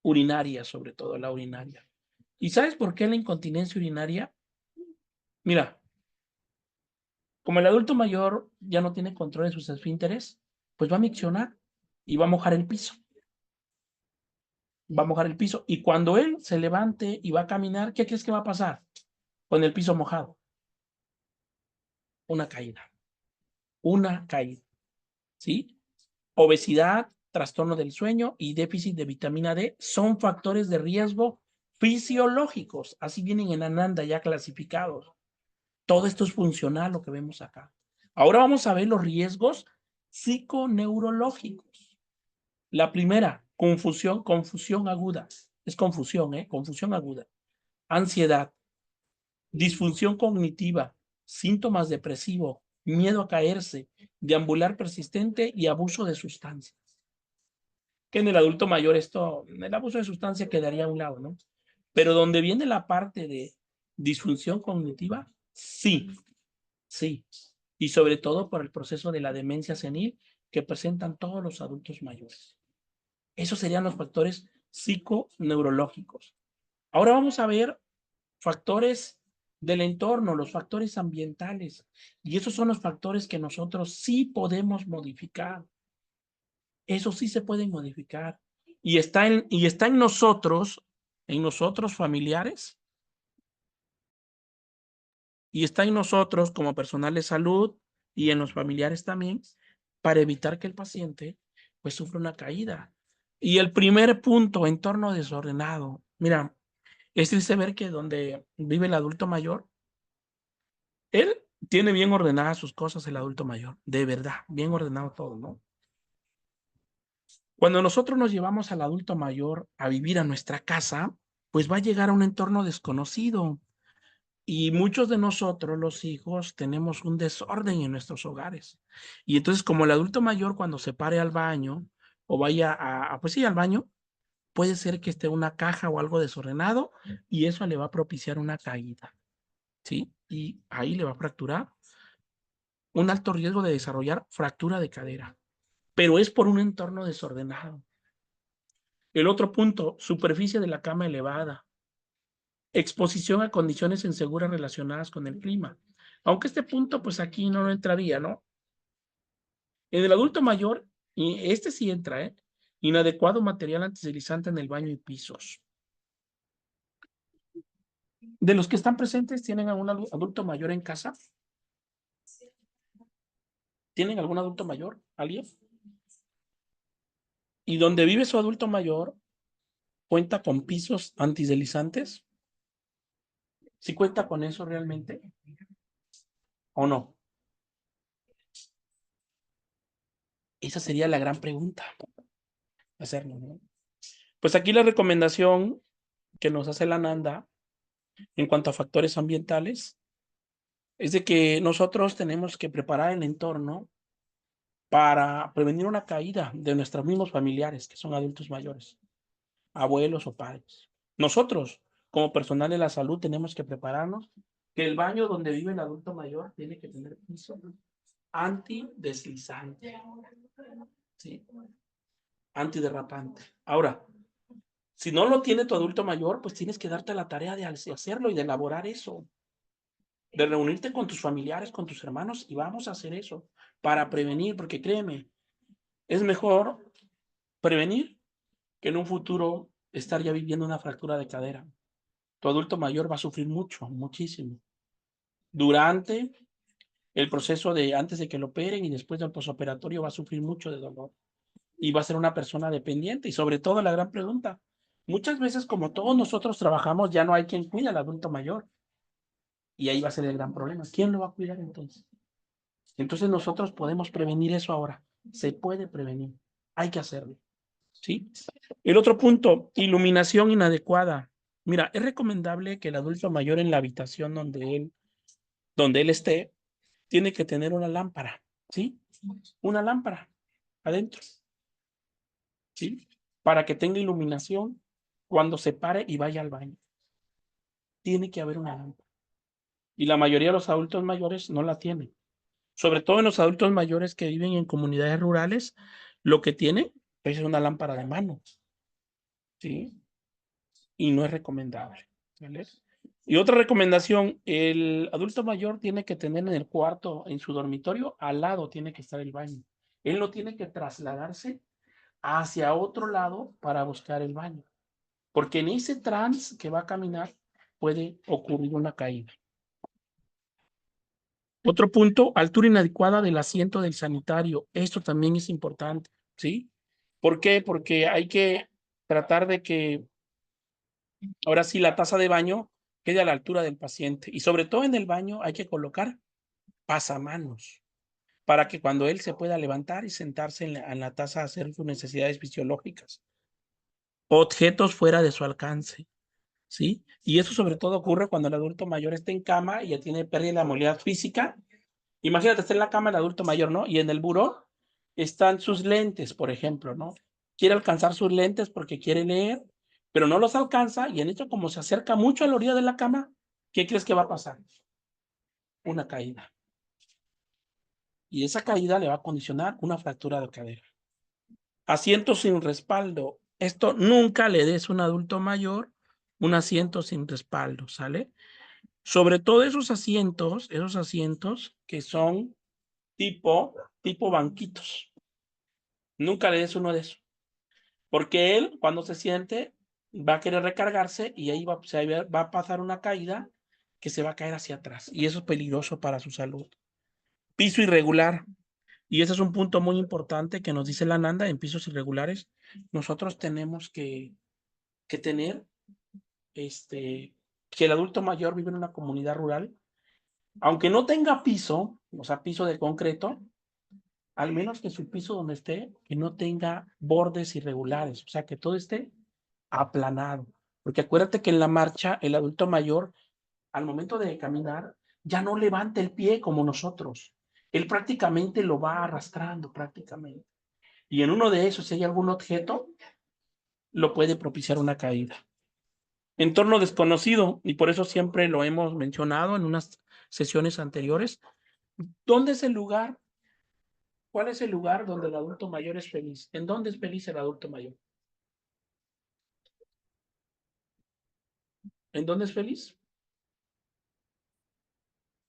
A: urinaria, sobre todo la urinaria. ¿Y sabes por qué la incontinencia urinaria? Mira, como el adulto mayor ya no tiene control de sus esfínteres, pues va a miccionar y va a mojar el piso. Va a mojar el piso. Y cuando él se levante y va a caminar, ¿qué crees que va a pasar con el piso mojado? Una caída. Una caída. ¿Sí? Obesidad, trastorno del sueño y déficit de vitamina D son factores de riesgo fisiológicos. Así vienen en Ananda ya clasificados. Todo esto es funcional, lo que vemos acá. Ahora vamos a ver los riesgos psiconeurológicos. La primera, confusión aguda. Es confusión, confusión aguda. Ansiedad, disfunción cognitiva, síntomas depresivos, miedo a caerse, deambular persistente y abuso de sustancias. Que en el adulto mayor el abuso de sustancia quedaría a un lado, ¿no? Pero donde viene la parte de disfunción cognitiva, sí. Y sobre todo por el proceso de la demencia senil que presentan todos los adultos mayores. Esos serían los factores psiconeurológicos. Ahora vamos a ver factores del entorno, los factores ambientales. Y esos son los factores que nosotros sí podemos modificar. Eso sí se puede modificar. Y está en nosotros familiares, y está en nosotros como personal de salud y en los familiares también, para evitar que el paciente pues sufra una caída. Y el primer punto, entorno desordenado. Mira, es triste ver que donde vive el adulto mayor, él tiene bien ordenadas sus cosas, el adulto mayor, de verdad, bien ordenado todo, ¿no? Cuando nosotros nos llevamos al adulto mayor a vivir a nuestra casa, pues va a llegar a un entorno desconocido. Y muchos de nosotros, los hijos, tenemos un desorden en nuestros hogares. Y entonces, como el adulto mayor, cuando se pare al baño o vaya pues sí, al baño, puede ser que esté una caja o algo desordenado y eso le va a propiciar una caída, ¿sí? Y ahí le va a fracturar, un alto riesgo de desarrollar fractura de cadera, pero es por un entorno desordenado. El otro punto, superficie de la cama elevada. Exposición a condiciones inseguras relacionadas con el clima. Aunque este punto, pues aquí no entraría, ¿no? En el adulto mayor, y este sí entra, inadecuado material antideslizante en el baño y pisos. ¿De los que están presentes tienen algún adulto mayor en casa? ¿Tienen algún adulto mayor? ¿Alguien? ¿Y donde vive su adulto mayor cuenta con pisos antideslizantes? ¿Sí cuenta con eso realmente? ¿O no? Esa sería la gran pregunta. Hacerlo, ¿no? Pues aquí la recomendación que nos hace la NANDA en cuanto a factores ambientales es de que nosotros tenemos que preparar el entorno para prevenir una caída de nuestros mismos familiares, que son adultos mayores, abuelos o padres. Nosotros, como personal de la salud, tenemos que prepararnos que el baño donde vive el adulto mayor tiene que tener piso antideslizante, ¿sí? Antiderrapante. Ahora, si no lo tiene tu adulto mayor, pues tienes que darte la tarea de hacerlo y de elaborar eso, de reunirte con tus familiares, con tus hermanos, y vamos a hacer eso para prevenir, porque créeme, es mejor prevenir que en un futuro estar ya viviendo una fractura de cadera. Tu adulto mayor va a sufrir mucho, muchísimo. Durante el proceso de antes de que lo operen y después del posoperatorio va a sufrir mucho de dolor. Y va a ser una persona dependiente. Y sobre todo la gran pregunta, muchas veces como todos nosotros trabajamos, ya no hay quien cuida al adulto mayor. Y ahí va a ser el gran problema. ¿Quién lo va a cuidar entonces? Entonces nosotros podemos prevenir eso ahora. Se puede prevenir. Hay que hacerlo. ¿Sí? El otro punto, iluminación inadecuada. Mira, es recomendable que el adulto mayor en la habitación donde él esté, tiene que tener una lámpara, ¿sí? Una lámpara adentro, ¿sí? Para que tenga iluminación cuando se pare y vaya al baño. Tiene que haber una lámpara. Y la mayoría de los adultos mayores no la tienen. Sobre todo en los adultos mayores que viven en comunidades rurales, lo que tienen es una lámpara de mano, ¿sí? Y no es recomendable, ¿vale? Y otra recomendación, el adulto mayor tiene que tener en el cuarto, en su dormitorio, al lado tiene que estar el baño. Él no tiene que trasladarse hacia otro lado para buscar el baño, porque en ese trance que va a caminar puede ocurrir una caída. Otro punto, altura inadecuada del asiento del sanitario. Esto también es importante, ¿sí? ¿Por qué? Porque hay que tratar de que ahora sí la taza de baño quede a la altura del paciente. Y sobre todo en el baño hay que colocar pasamanos para que cuando él se pueda levantar y sentarse en la taza a hacer sus necesidades fisiológicas. Objetos fuera de su alcance, ¿sí? Y eso sobre todo ocurre cuando el adulto mayor está en cama y ya tiene pérdida de la movilidad física. Imagínate, está en la cama el adulto mayor, ¿no? Y en el buró están sus lentes, por ejemplo, ¿no? Quiere alcanzar sus lentes porque quiere leer, pero no los alcanza y en hecho como se acerca mucho a la orilla de la cama, ¿qué crees que va a pasar? Una caída. Y esa caída le va a condicionar una fractura de cadera. Asiento sin respaldo. Esto nunca le des a un adulto mayor un asiento sin respaldo, ¿sale? Sobre todo esos asientos que son tipo banquitos. Nunca le des uno de esos. Porque él, cuando se siente, va a querer recargarse y ahí va a pasar una caída que se va a caer hacia atrás. Y eso es peligroso para su salud. Piso irregular. Y ese es un punto muy importante que nos dice la NANDA en pisos irregulares. Nosotros tenemos que tener que el adulto mayor vive en una comunidad rural, aunque no tenga piso, o sea, piso de concreto, al menos que su piso donde esté, que no tenga bordes irregulares, o sea, que todo esté aplanado. Porque acuérdate que en la marcha, el adulto mayor, al momento de caminar, ya no levanta el pie como nosotros. Él prácticamente lo va arrastrando, prácticamente. Y en uno de esos, si hay algún objeto, lo puede propiciar una caída. Entorno desconocido, y por eso siempre lo hemos mencionado en unas sesiones anteriores. ¿Dónde es el lugar? ¿Cuál es el lugar donde el adulto mayor es feliz? ¿En dónde es feliz el adulto mayor? ¿En dónde es feliz?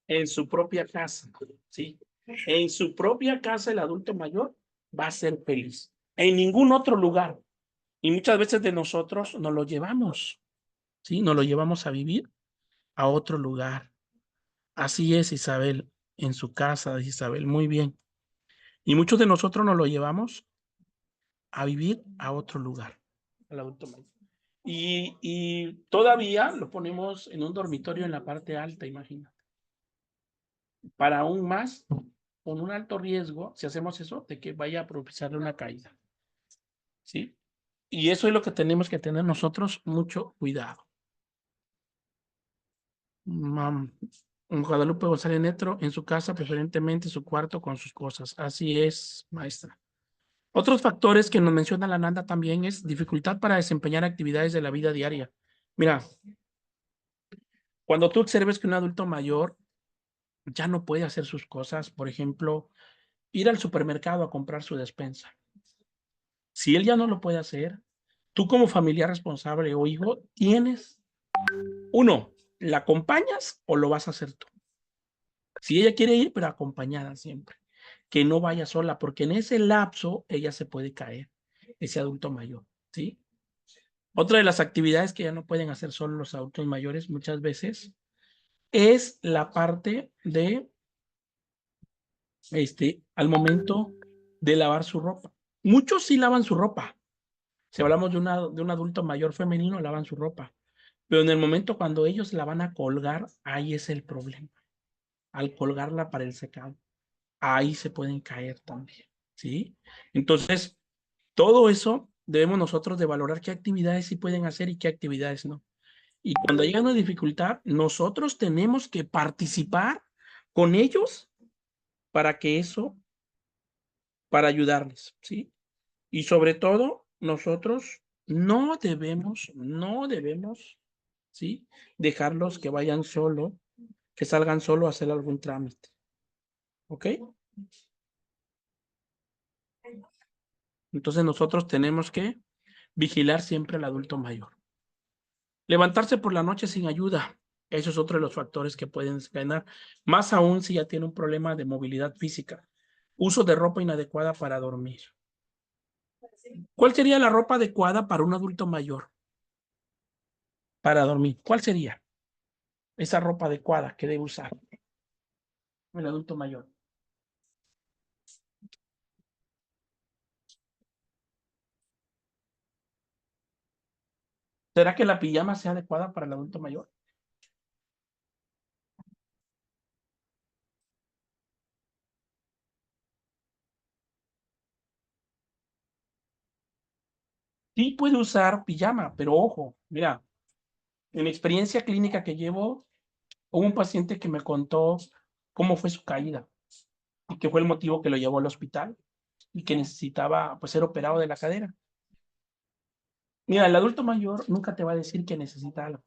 A: En su propia casa, ¿sí? En su propia casa el adulto mayor va a ser feliz. En ningún otro lugar. Y muchas veces de nosotros nos lo llevamos, ¿sí? Nos lo llevamos a vivir a otro lugar. Así es, Isabel, en su casa, Isabel, muy bien. Y muchos de nosotros nos lo llevamos a vivir a otro lugar, al adulto mayor. Y todavía lo ponemos en un dormitorio en la parte alta, imagínate. Para aún más, con un alto riesgo, si hacemos eso, de que vaya a propiciarle una caída. ¿Sí? Y eso es lo que tenemos que tener nosotros mucho cuidado. Guadalupe González Netro, en su casa, preferentemente su cuarto con sus cosas. Así es, maestra. Otros factores que nos menciona la Nanda también es dificultad para desempeñar actividades de la vida diaria. Mira, cuando tú observes que un adulto mayor ya no puede hacer sus cosas, por ejemplo, ir al supermercado a comprar su despensa. Si él ya no lo puede hacer, tú como familiar responsable o hijo, tienes, uno, ¿la acompañas o lo vas a hacer tú? Si ella quiere ir, pero acompañada siempre. Que no vaya sola, porque en ese lapso ella se puede caer, ese adulto mayor, ¿sí? Otra de las actividades que ya no pueden hacer solo los adultos mayores muchas veces es la parte de, al momento de lavar su ropa. Muchos sí lavan su ropa. Si hablamos de un adulto mayor femenino, lavan su ropa. Pero en el momento cuando ellos la van a colgar, ahí es el problema. Al colgarla para el secado, ahí se pueden caer también, ¿sí? Entonces, todo eso debemos nosotros de valorar qué actividades sí pueden hacer y qué actividades no. Y cuando llega una dificultad, nosotros tenemos que participar con ellos para que eso, para ayudarles, ¿sí? Y sobre todo, nosotros no debemos, ¿sí? Dejarlos que vayan solo, que salgan solo a hacer algún trámite, ¿ok? Entonces nosotros tenemos que vigilar siempre al adulto mayor. Levantarse por la noche sin ayuda. Eso es otro de los factores que pueden desencadenar, más aún si ya tiene un problema de movilidad física. Uso de ropa inadecuada para dormir. ¿Cuál sería la ropa adecuada para un adulto mayor? Para dormir. ¿Cuál sería esa ropa adecuada que debe usar el adulto mayor? ¿Será que la pijama sea adecuada para el adulto mayor? Sí puede usar pijama, pero ojo, mira, en mi experiencia clínica que llevo, hubo un paciente que me contó cómo fue su caída y que fue el motivo que lo llevó al hospital y que necesitaba pues ser operado de la cadera. Mira, el adulto mayor nunca te va a decir que necesita algo.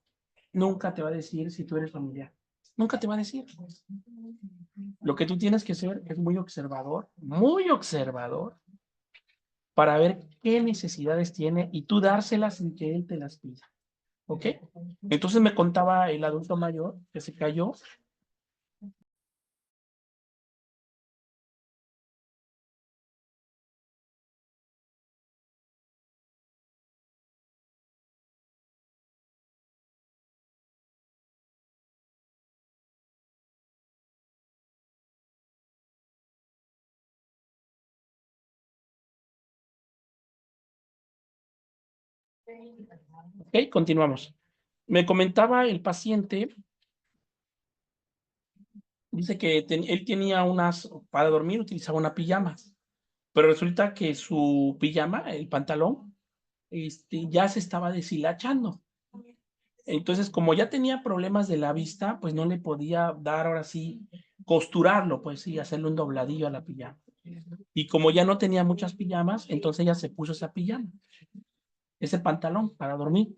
A: Nunca te va a decir si tú eres familiar. Nunca te va a decir. Lo que tú tienes que ser es muy observador, para ver qué necesidades tiene y tú dárselas sin que él te las pida. ¿Ok? Entonces me contaba el adulto mayor que se cayó. Ok, continuamos. Me comentaba el paciente, dice que él tenía para dormir utilizaba una pijama, pero resulta que su pijama, el pantalón, ya se estaba deshilachando. Entonces, como ya tenía problemas de la vista, pues no le podía dar ahora sí, costurarlo, pues sí, hacerle un dobladillo a la pijama. Y como ya no tenía muchas pijamas, entonces ella se puso esa pijama, ese pantalón para dormir.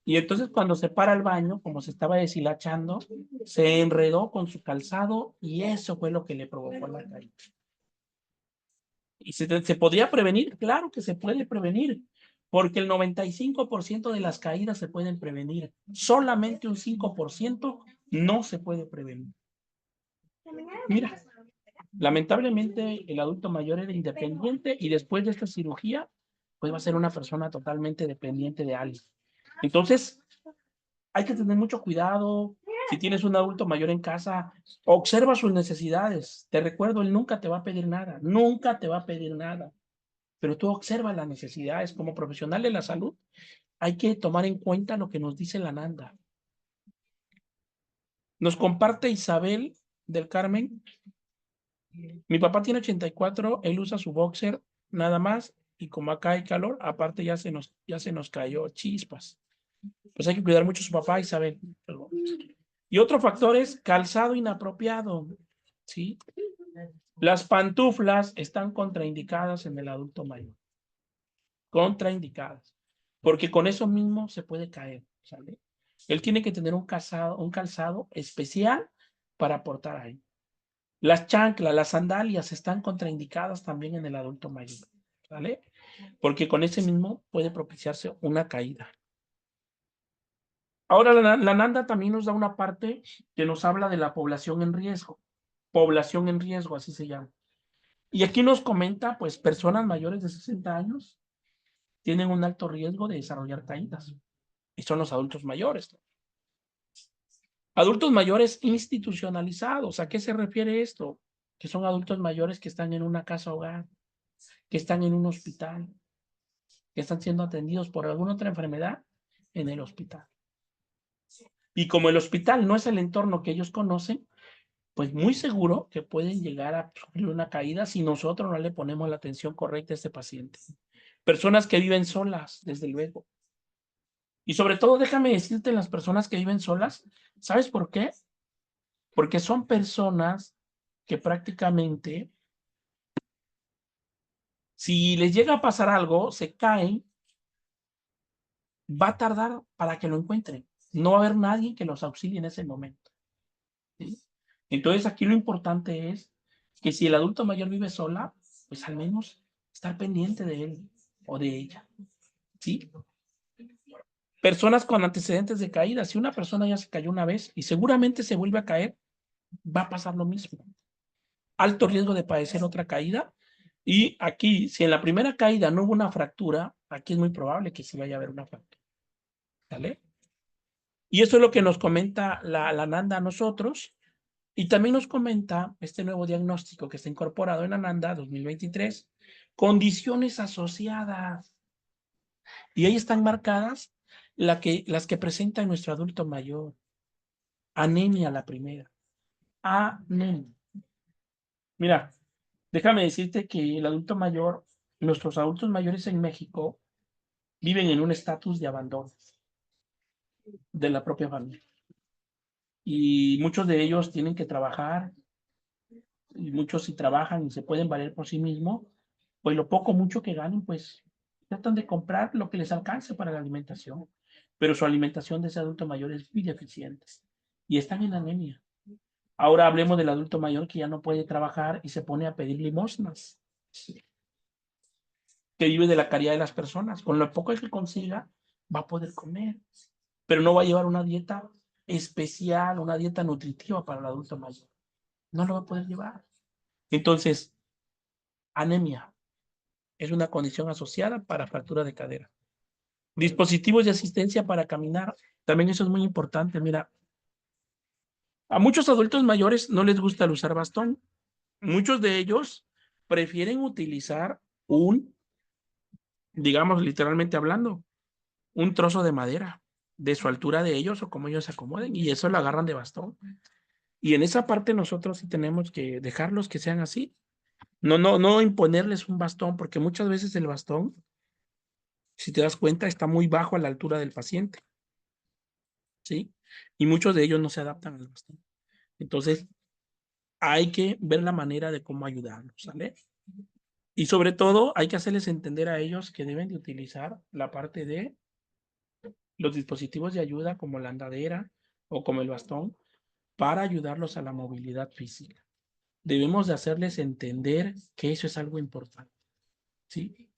A: Y entonces cuando se para al baño, como se estaba deshilachando, se enredó con su calzado y eso fue lo que le provocó la caída. ¿Y se podría prevenir? Claro que se puede prevenir, porque el 95% de las caídas se pueden prevenir. Solamente un 5% no se puede prevenir. Mira, lamentablemente el adulto mayor era independiente y después de esta cirugía, pues va a ser una persona totalmente dependiente de alguien. Entonces, hay que tener mucho cuidado. Si tienes un adulto mayor en casa, observa sus necesidades. Te recuerdo, él nunca te va a pedir nada, nunca te va a pedir nada. Pero tú observa las necesidades. Como profesional de la salud, hay que tomar en cuenta lo que nos dice la Nanda. Nos comparte Isabel del Carmen. Mi papá tiene 84, él usa su boxer nada más, y como acá hay calor, aparte ya se nos cayó chispas. Pues hay que cuidar mucho a su papá, Isabel. Y otro factor es calzado inapropiado, ¿sí? Las pantuflas están contraindicadas en el adulto mayor. Contraindicadas. Porque con eso mismo se puede caer, ¿sale? Él tiene que tener un calzado especial para portar ahí. Las chanclas, las sandalias están contraindicadas también en el adulto mayor, ¿vale? Porque con ese mismo puede propiciarse una caída. Ahora, la Nanda también nos da una parte que nos habla de la población en riesgo. Población en riesgo, así se llama. Y aquí nos comenta, pues, personas mayores de 60 años tienen un alto riesgo de desarrollar caídas. Y son los adultos mayores, ¿no? Adultos mayores institucionalizados. ¿A qué se refiere esto? Que son adultos mayores que están en una casa hogar, que están en un hospital, que están siendo atendidos por alguna otra enfermedad en el hospital. Y como el hospital no es el entorno que ellos conocen, pues muy seguro que pueden llegar a sufrir una caída si nosotros no le ponemos la atención correcta a este paciente. Personas que viven solas, desde luego. Y sobre todo, déjame decirte, las personas que viven solas, ¿sabes por qué? Porque son personas que prácticamente, si les llega a pasar algo, se caen, va a tardar para que lo encuentren. No va a haber nadie que los auxilie en ese momento, ¿sí? Entonces, aquí lo importante es que si el adulto mayor vive sola, pues al menos estar pendiente de él o de ella, ¿sí? Personas con antecedentes de caída. Si una persona ya se cayó una vez y seguramente se vuelve a caer, va a pasar lo mismo. Alto riesgo de padecer otra caída. Y aquí, si en la primera caída no hubo una fractura, aquí es muy probable que sí vaya a haber una fractura, ¿vale? Y eso es lo que nos comenta la Nanda a nosotros. Y también nos comenta este nuevo diagnóstico que está incorporado en Ananda 2023, condiciones asociadas. Y ahí están marcadas las que presenta nuestro adulto mayor. Anemia, la primera. Anemia. Mira, déjame decirte que el adulto mayor, nuestros adultos mayores en México viven en un estatus de abandono de la propia familia. Y muchos de ellos tienen que trabajar, y muchos si trabajan y se pueden valer por sí mismos, pues lo poco mucho que ganen, pues tratan de comprar lo que les alcance para la alimentación. Pero su alimentación de ese adulto mayor es muy deficiente y están en anemia. Ahora hablemos del adulto mayor que ya no puede trabajar y se pone a pedir limosnas, que vive de la caridad de las personas. Con lo poco que consiga, va a poder comer, pero no va a llevar una dieta especial, una dieta nutritiva para el adulto mayor. No lo va a poder llevar. Entonces, anemia es una condición asociada para fractura de cadera. Dispositivos de asistencia para caminar, también eso es muy importante. Mira, a muchos adultos mayores no les gusta el usar bastón. Muchos de ellos prefieren utilizar digamos literalmente hablando, un trozo de madera de su altura de ellos o como ellos se acomoden, y eso lo agarran de bastón. Y en esa parte nosotros sí tenemos que dejarlos que sean así. No imponerles un bastón, porque muchas veces el bastón, si te das cuenta, está muy bajo a la altura del paciente, ¿sí? Y muchos de ellos no se adaptan al bastón. Entonces, hay que ver la manera de cómo ayudarlos, ¿sale? Y sobre todo, hay que hacerles entender a ellos que deben de utilizar la parte de los dispositivos de ayuda como la andadera o como el bastón para ayudarlos a la movilidad física. Debemos de hacerles entender que eso es algo importante, ¿sí?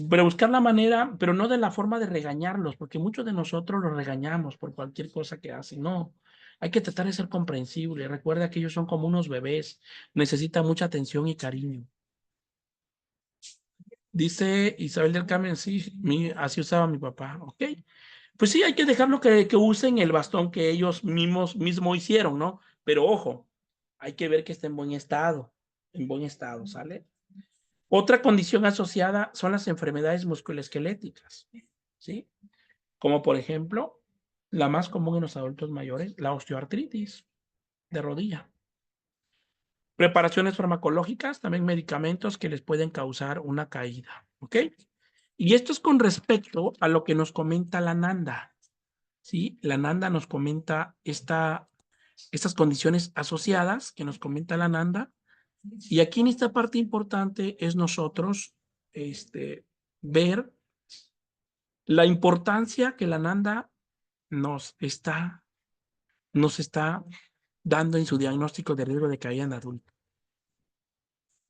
A: Pero buscar la manera, pero no de la forma de regañarlos, porque muchos de nosotros los regañamos por cualquier cosa que hacen. No, hay que tratar de ser comprensible. Recuerda que ellos son como unos bebés, necesitan mucha atención y cariño. Dice Isabel del Carmen, sí, así usaba mi papá, ¿ok? Pues sí, hay que dejarlo que usen el bastón que ellos mismos hicieron, ¿no? Pero ojo, hay que ver que esté en buen estado, ¿sale? Otra condición asociada son las enfermedades musculoesqueléticas, ¿sí? Como por ejemplo, la más común en los adultos mayores, la osteoartritis de rodilla. Preparaciones farmacológicas, también medicamentos que les pueden causar una caída, ¿ok? Y esto es con respecto a lo que nos comenta la Nanda, ¿sí? La Nanda nos comenta estas condiciones asociadas que nos comenta la Nanda. Y aquí en esta parte importante es nosotros ver la importancia que la Nanda nos está dando en su diagnóstico de riesgo de caída en adulto.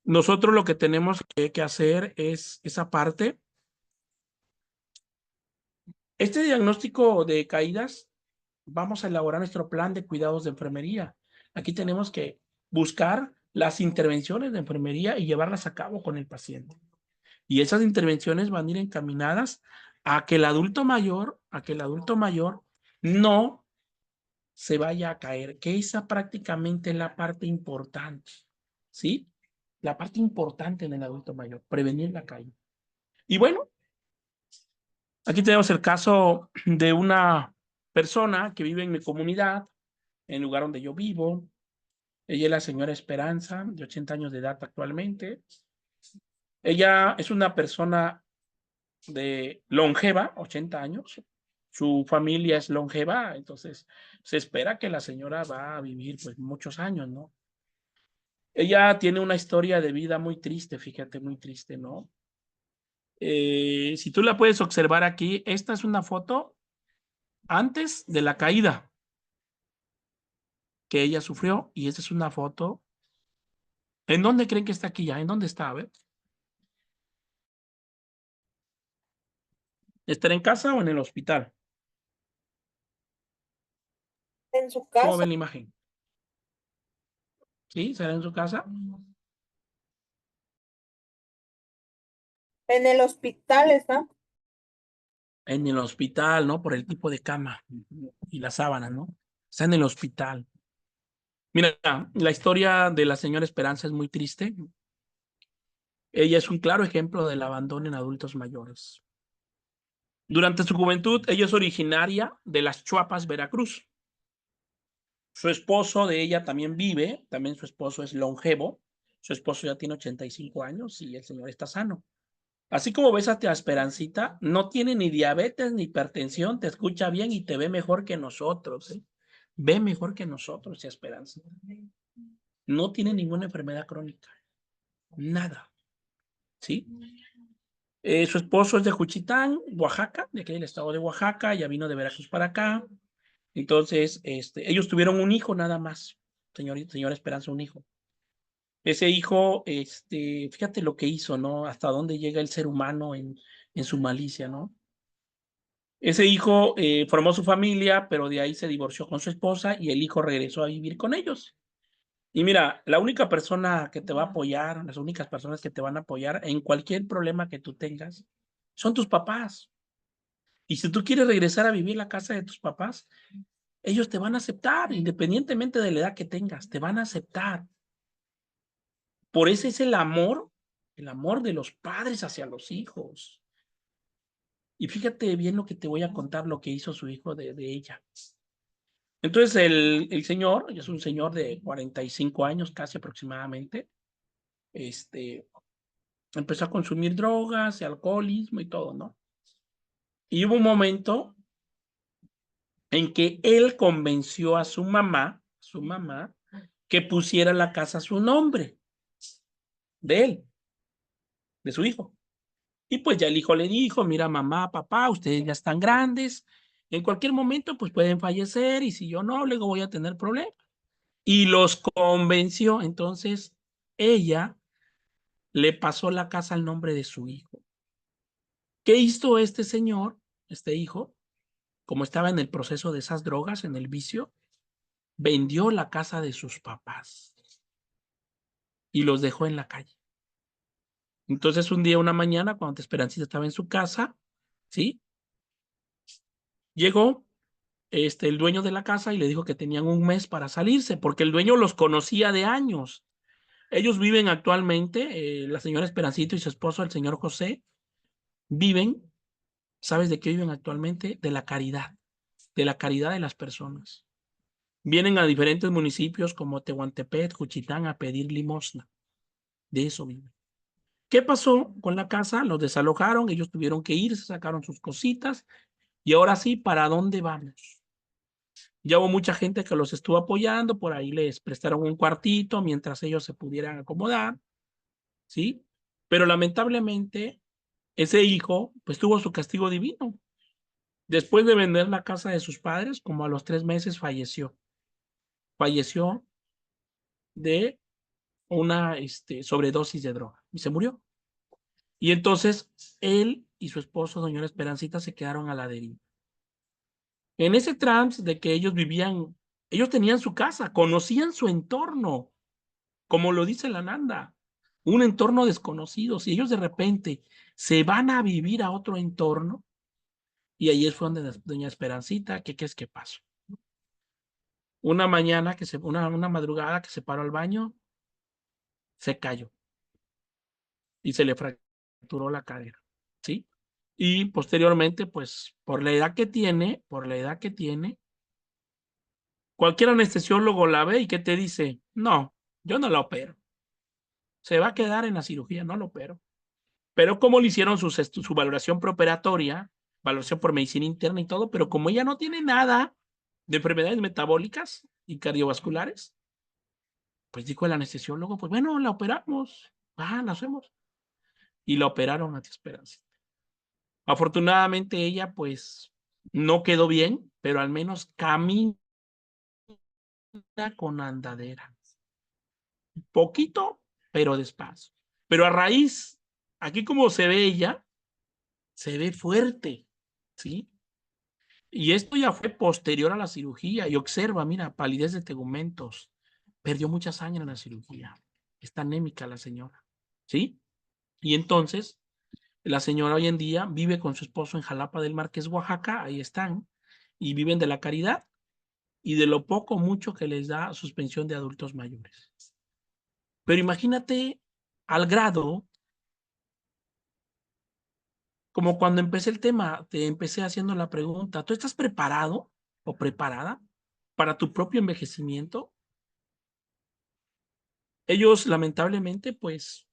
A: Nosotros lo que tenemos que hacer es esa parte. Este diagnóstico de caídas, vamos a elaborar nuestro plan de cuidados de enfermería. Aquí tenemos que buscar las intervenciones de enfermería y llevarlas a cabo con el paciente. Y esas intervenciones van a ir encaminadas a que el adulto mayor no se vaya a caer, que esa prácticamente es la parte importante, ¿sí? La parte importante en el adulto mayor, prevenir la caída. Y bueno, aquí tenemos el caso de una persona que vive en mi comunidad, en el lugar donde yo vivo. Ella es la señora Esperanza, de 80 años de edad actualmente. Ella es una persona de longeva, 80 años. Su familia es longeva, entonces se espera que la señora va a vivir pues muchos años, ¿no? Ella tiene una historia de vida muy triste, fíjate, muy triste, ¿no? Si tú la puedes observar aquí, esta es una foto antes de la caída que ella sufrió y esta es una foto. ¿En dónde creen que está aquí ya? ¿En dónde está? A ver. ¿Estará en casa o en el hospital?
B: En su
A: ¿Cómo
B: casa,
A: ven la imagen? ¿Sí? ¿Será en su casa?
B: en el hospital está.
A: En el hospital, ¿no? Por el tipo de cama y la sábana, ¿no? Está en el hospital. Mira, la historia de la señora Esperanza es muy triste. Ella es un claro ejemplo del abandono en adultos mayores. Durante su juventud, ella es originaria de Las Chuapas, Veracruz. Su esposo de ella también vive, también su esposo es longevo. Su esposo ya tiene 85 años y el señor está sano. Así como ves a tía Esperancita, no tiene ni diabetes ni hipertensión, te escucha bien y te ve mejor que nosotros, ¿eh? Ve mejor que nosotros, tía Esperanza. No tiene ninguna enfermedad crónica, nada, ¿sí? Su esposo es de Juchitán, Oaxaca, de aquí del estado de Oaxaca, ya vino de Veracruz para acá. Entonces, ellos tuvieron un hijo nada más, señora Esperanza, un hijo. Ese hijo, fíjate lo que hizo, ¿no? Hasta dónde llega el ser humano en su malicia, ¿no? Ese hijo formó su familia, pero de ahí se divorció con su esposa y el hijo regresó a vivir con ellos. Y mira, la única persona que te va a apoyar, las únicas personas que te van a apoyar en cualquier problema que tú tengas, son tus papás. Y si tú quieres regresar a vivir la casa de tus papás, ellos te van a aceptar, independientemente de la edad que tengas, te van a aceptar. Por eso es el amor de los padres hacia los hijos. Y fíjate bien lo que te voy a contar, lo que hizo su hijo de ella. Entonces el señor, es un señor de 45 años casi aproximadamente, empezó a consumir drogas, alcoholismo y todo, ¿no? Y hubo un momento en que él convenció a su mamá, que pusiera la casa a su nombre, de él, de su hijo. Y pues ya el hijo le dijo, mira mamá, papá, ustedes ya están grandes, en cualquier momento pues pueden fallecer y si yo no, luego voy a tener problemas. Y los convenció, entonces ella le pasó la casa al nombre de su hijo. ¿Qué hizo este señor, este hijo? Como estaba en el proceso de esas drogas, en el vicio, vendió la casa de sus papás y los dejó en la calle. Entonces un día, una mañana, cuando Esperancita estaba en su casa, ¿sí? Llegó el dueño de la casa y le dijo que tenían un mes para salirse, porque el dueño los conocía de años. Ellos viven actualmente, la señora Esperancito y su esposo, el señor José, viven, ¿sabes de qué viven actualmente? De la caridad de las personas. Vienen a diferentes municipios como Tehuantepec, Juchitán a pedir limosna. De eso viven. ¿Qué pasó con la casa? Los desalojaron, ellos tuvieron que irse, sacaron sus cositas y ahora sí, ¿para dónde vamos? Ya hubo mucha gente que los estuvo apoyando, por ahí les prestaron un cuartito mientras ellos se pudieran acomodar, ¿sí? Pero lamentablemente ese hijo pues tuvo su castigo divino. Después de vender la casa de sus padres, como a los 3 meses falleció. Falleció de una sobredosis de droga y se murió. Y entonces él y su esposo, doña Esperancita, se quedaron a la deriva. En ese trance de que ellos vivían, ellos tenían su casa, conocían su entorno, como lo dice la Nanda, un entorno desconocido. Si ellos de repente se van a vivir a otro entorno, y ahí fue donde doña Esperancita, ¿qué es que pasó? Una mañana, una madrugada que se paró al baño, se cayó y se le fracturó la cadera, ¿sí? Y posteriormente, pues, por la edad que tiene, cualquier anestesiólogo la ve y ¿qué te dice? No, yo no la opero. Se va a quedar en la cirugía, no la opero. Pero como le hicieron su valoración preoperatoria, valoración por medicina interna y todo, pero como ella no tiene nada de enfermedades metabólicas y cardiovasculares, pues dijo el anestesiólogo, pues bueno, la operamos, la hacemos. Y la operaron a Esperanza. Afortunadamente ella pues no quedó bien, pero al menos camina con andadera. Poquito, pero despacio. Pero a raíz, aquí como se ve ella, se ve fuerte, ¿sí? Y esto ya fue posterior a la cirugía. Y observa, mira, palidez de tegumentos. Perdió mucha sangre en la cirugía. Está anémica la señora, ¿sí? Y entonces, la señora hoy en día vive con su esposo en Jalapa del Mar, que es Oaxaca, ahí están, y viven de la caridad y de lo poco mucho que les da suspensión de adultos mayores. Pero imagínate al grado, como cuando empecé el tema, te empecé haciendo la pregunta, ¿tú estás preparado o preparada para tu propio envejecimiento? Ellos lamentablemente pues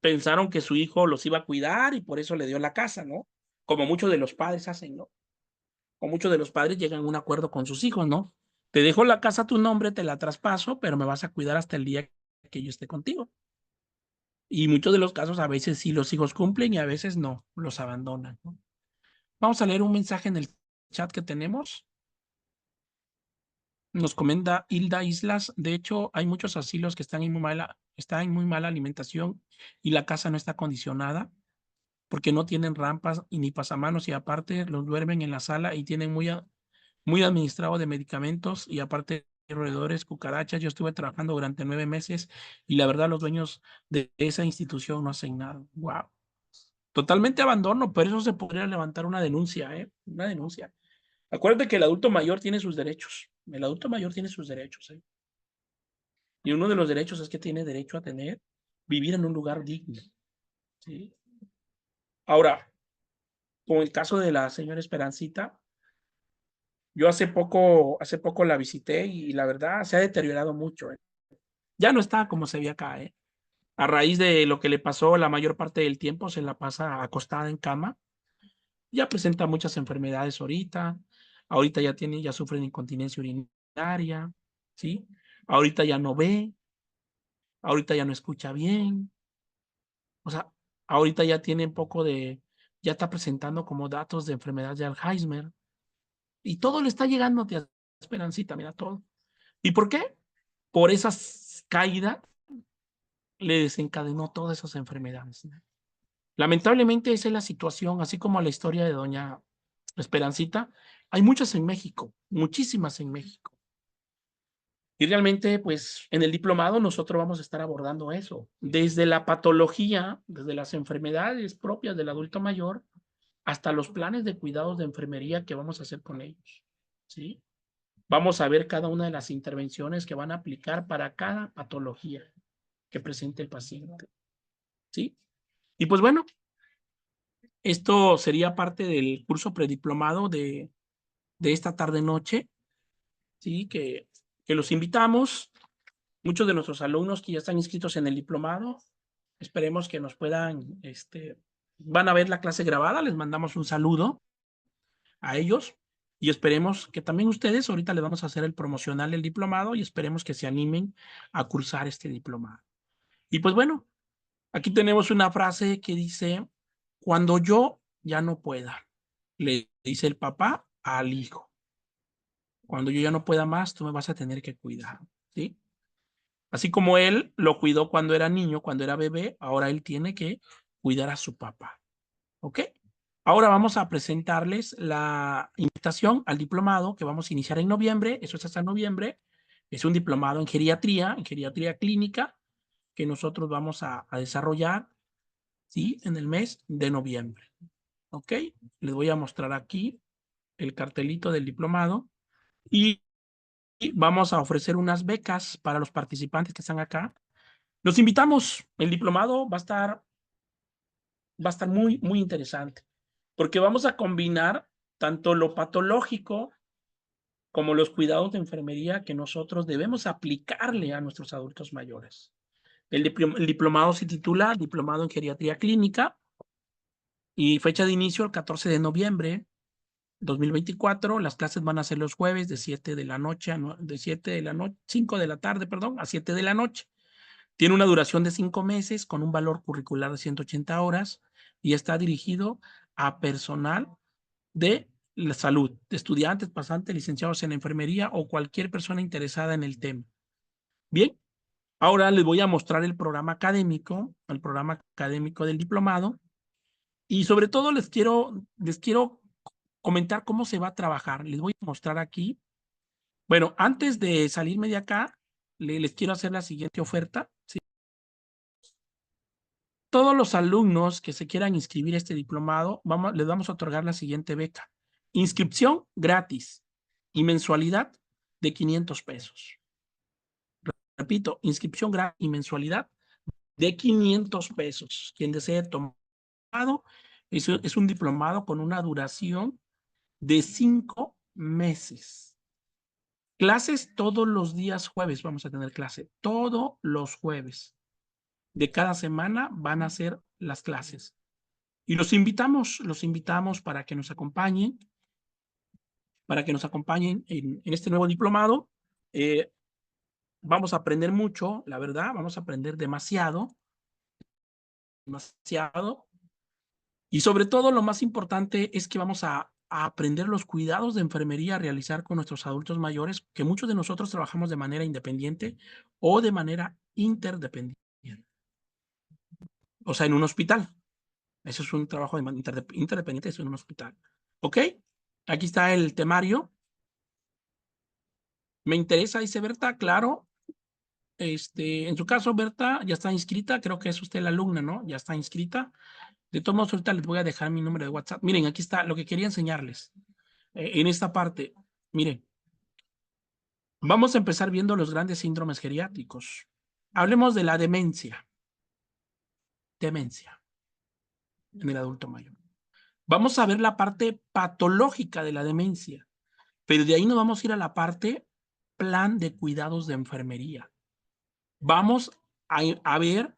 A: pensaron que su hijo los iba a cuidar y por eso le dio la casa, ¿no? Como muchos de los padres hacen, ¿no? O muchos de los padres llegan a un acuerdo con sus hijos, ¿no? Te dejo la casa a tu nombre, te la traspaso, pero me vas a cuidar hasta el día que yo esté contigo. Y muchos de los casos a veces sí los hijos cumplen y a veces no, los abandonan, ¿no? Vamos a leer un mensaje en el chat que tenemos. Nos comenta Hilda Islas, de hecho hay muchos asilos que están en muy mala alimentación y la casa no está acondicionada porque no tienen rampas y ni pasamanos y aparte los duermen en la sala y tienen muy administrado de medicamentos y aparte roedores, cucarachas. Yo estuve trabajando durante 9 meses y la verdad los dueños de esa institución no hacen nada. Wow. Totalmente abandono, pero eso se podría levantar una denuncia, ¿eh? Una denuncia. Acuérdate que el adulto mayor tiene sus derechos. El adulto mayor tiene sus derechos, ¿eh? Y uno de los derechos es que tiene derecho a vivir en un lugar digno, ¿sí? Ahora, con el caso de la señora Esperancita, yo hace poco la visité y la verdad se ha deteriorado mucho, ¿eh? Ya no está como se veía acá, ¿eh? A raíz de lo que le pasó, la mayor parte del tiempo se la pasa acostada en cama. Ya presenta muchas enfermedades ahorita. Ahorita ya sufre de incontinencia urinaria, ¿sí? Ahorita ya no ve, ahorita ya no escucha bien. O sea, ahorita ya tiene un poco ya está presentando como datos de enfermedad de Alzheimer. Y todo le está llegando a Esperancita, mira todo. ¿Y por qué? Por esa caída le desencadenó todas esas enfermedades, ¿no? Lamentablemente esa es la situación, así como la historia de doña Esperancita. Hay muchas en México, muchísimas en México. Y realmente, pues, en el diplomado nosotros vamos a estar abordando eso, desde la patología, desde las enfermedades propias del adulto mayor, hasta los planes de cuidados de enfermería que vamos a hacer con ellos, ¿sí? Vamos a ver cada una de las intervenciones que van a aplicar para cada patología que presente el paciente, ¿sí? Y pues bueno, esto sería parte del curso prediplomado de esta tarde-noche, ¿sí? Que los invitamos. Muchos de nuestros alumnos que ya están inscritos en el diplomado, esperemos que nos puedan, van a ver la clase grabada, les mandamos un saludo a ellos y esperemos que también ustedes, ahorita les vamos a hacer el promocional del diplomado y esperemos que se animen a cursar este diplomado. Y pues bueno, aquí tenemos una frase que dice, cuando yo ya no pueda, le dice el papá al hijo, cuando yo ya no pueda más, tú me vas a tener que cuidar, ¿sí? Así como él lo cuidó cuando era niño, cuando era bebé, ahora él tiene que cuidar a su papá, ¿ok? Ahora vamos a presentarles la invitación al diplomado que vamos a iniciar en noviembre, eso es hasta noviembre, es un diplomado en geriatría clínica, que nosotros vamos a desarrollar, ¿sí? En el mes de noviembre, ¿ok? Les voy a mostrar aquí el cartelito del diplomado y vamos a ofrecer unas becas para los participantes que están acá. Los invitamos, el diplomado va a estar muy, muy interesante, porque vamos a combinar tanto lo patológico como los cuidados de enfermería que nosotros debemos aplicarle a nuestros adultos mayores. El diplomado se titula Diplomado en Geriatría Clínica y fecha de inicio el 14 de noviembre 2024. Las clases van a ser los jueves de 7 de la noche, de 7 de la noche, 5 de la tarde, perdón, a 7 de la noche. Tiene una duración de 5 meses con un valor curricular de 180 horas y está dirigido a personal de la salud, de estudiantes, pasantes, licenciados en enfermería o cualquier persona interesada en el tema. Bien, ahora les voy a mostrar el programa académico del diplomado y sobre todo les quiero comentar cómo se va a trabajar. Les voy a mostrar aquí. Bueno, antes de salirme de acá, les quiero hacer la siguiente oferta, ¿sí? Todos los alumnos que se quieran inscribir a este diplomado, les vamos a otorgar la siguiente beca. Inscripción gratis y mensualidad de 500 pesos. Repito, inscripción gratis y mensualidad de 500 pesos. Quien desee tomar es un diplomado con una duración de 5 meses. Clases todos los días jueves, vamos a tener clase todos los jueves. De cada semana van a ser las clases. Y los invitamos para que nos acompañen, en este nuevo diplomado. Vamos a aprender mucho, la verdad, vamos a aprender demasiado. Y sobre todo, lo más importante es que vamos a aprender los cuidados de enfermería a realizar con nuestros adultos mayores, que muchos de nosotros trabajamos de manera independiente o de manera interdependiente. O sea, en un hospital. Eso es un trabajo interdependiente, es en un hospital. ¿Ok? Aquí está el temario. Me interesa, dice Berta, claro. En su caso, Berta ya está inscrita, creo que es usted la alumna, ¿no? Ya está inscrita. De todos modos, ahorita les voy a dejar mi número de WhatsApp. Miren, aquí está lo que quería enseñarles. En esta parte, miren, vamos a empezar viendo los grandes síndromes geriátricos. Hablemos de la demencia. Demencia en el adulto mayor. Vamos a ver la parte patológica de la demencia, pero de ahí nos vamos a ir a la parte plan de cuidados de enfermería. Vamos a ver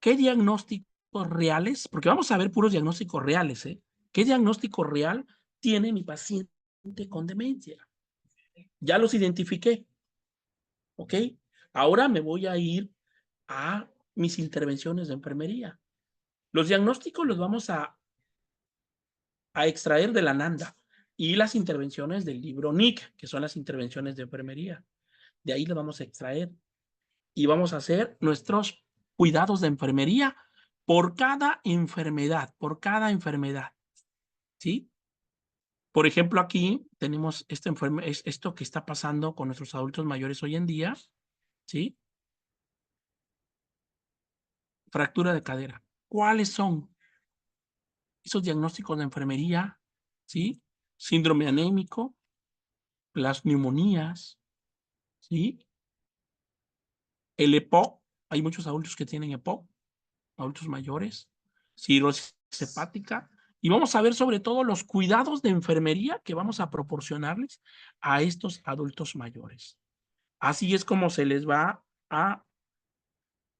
A: qué diagnósticos reales, porque vamos a ver puros diagnósticos reales, ¿eh? ¿Qué diagnóstico real tiene mi paciente con demencia? Ya los identifiqué, ¿ok? Ahora me voy a ir a mis intervenciones de enfermería. Los diagnósticos los vamos a extraer de la NANDA y las intervenciones del libro NIC, que son las intervenciones de enfermería. De ahí lo vamos a extraer y vamos a hacer nuestros cuidados de enfermería por cada enfermedad, ¿sí? Por ejemplo, aquí tenemos esto que está pasando con nuestros adultos mayores hoy en día, ¿sí? Fractura de cadera. ¿Cuáles son? esos diagnósticos de enfermería, ¿sí? Síndrome anémico, las neumonías, ¿sí? El EPOC, hay muchos adultos que tienen EPOC, adultos mayores, cirrosis hepática, y vamos a ver sobre todo los cuidados de enfermería que vamos a proporcionarles a estos adultos mayores. Así es como se les va a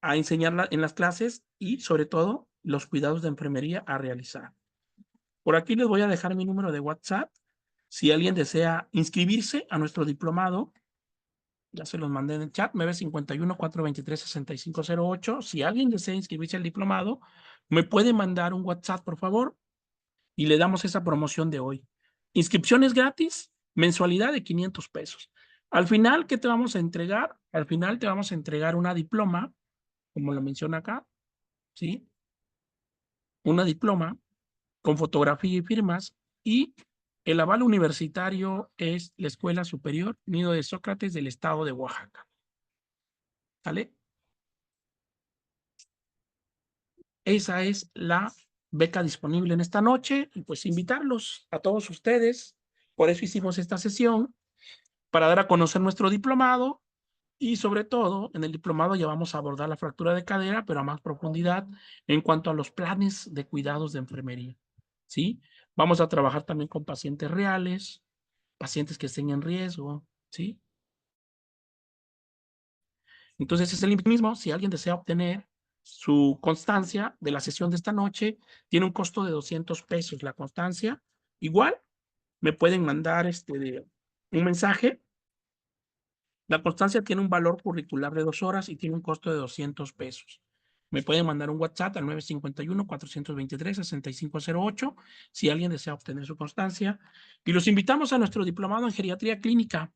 A: enseñar en las clases y sobre todo los cuidados de enfermería a realizar. Por aquí les voy a dejar mi número de WhatsApp. Si alguien desea inscribirse a nuestro diplomado, ya se los mandé en el chat, 951-423-6508. Si alguien desea inscribirse al diplomado, me puede mandar un WhatsApp, por favor, y le damos esa promoción de hoy. Inscripciones gratis, mensualidad de 500 pesos. Al final, ¿qué te vamos a entregar? Al final te vamos a entregar una diploma, como lo menciona acá, ¿sí? Una diploma con fotografía y firmas, y el aval universitario es la Escuela Superior Nido de Sócrates del estado de Oaxaca. ¿Sale? Esa es la beca disponible en esta noche, y pues invitarlos a todos ustedes. Por eso hicimos esta sesión, para dar a conocer nuestro diplomado, y sobre todo en el diplomado ya vamos a abordar la fractura de cadera, pero a más profundidad en cuanto a los planes de cuidados de enfermería, ¿sí? Vamos a trabajar también con pacientes reales, pacientes que estén en riesgo, ¿sí? Entonces es el mismo. Si alguien desea obtener su constancia de la sesión de esta noche, tiene un costo de 200 pesos la constancia. Igual me pueden mandar un mensaje. La constancia tiene un valor curricular de 2 horas y tiene un costo de 200 pesos. Me pueden mandar un WhatsApp al 951-423-6508 si alguien desea obtener su constancia. Y los invitamos a nuestro diplomado en geriatría clínica.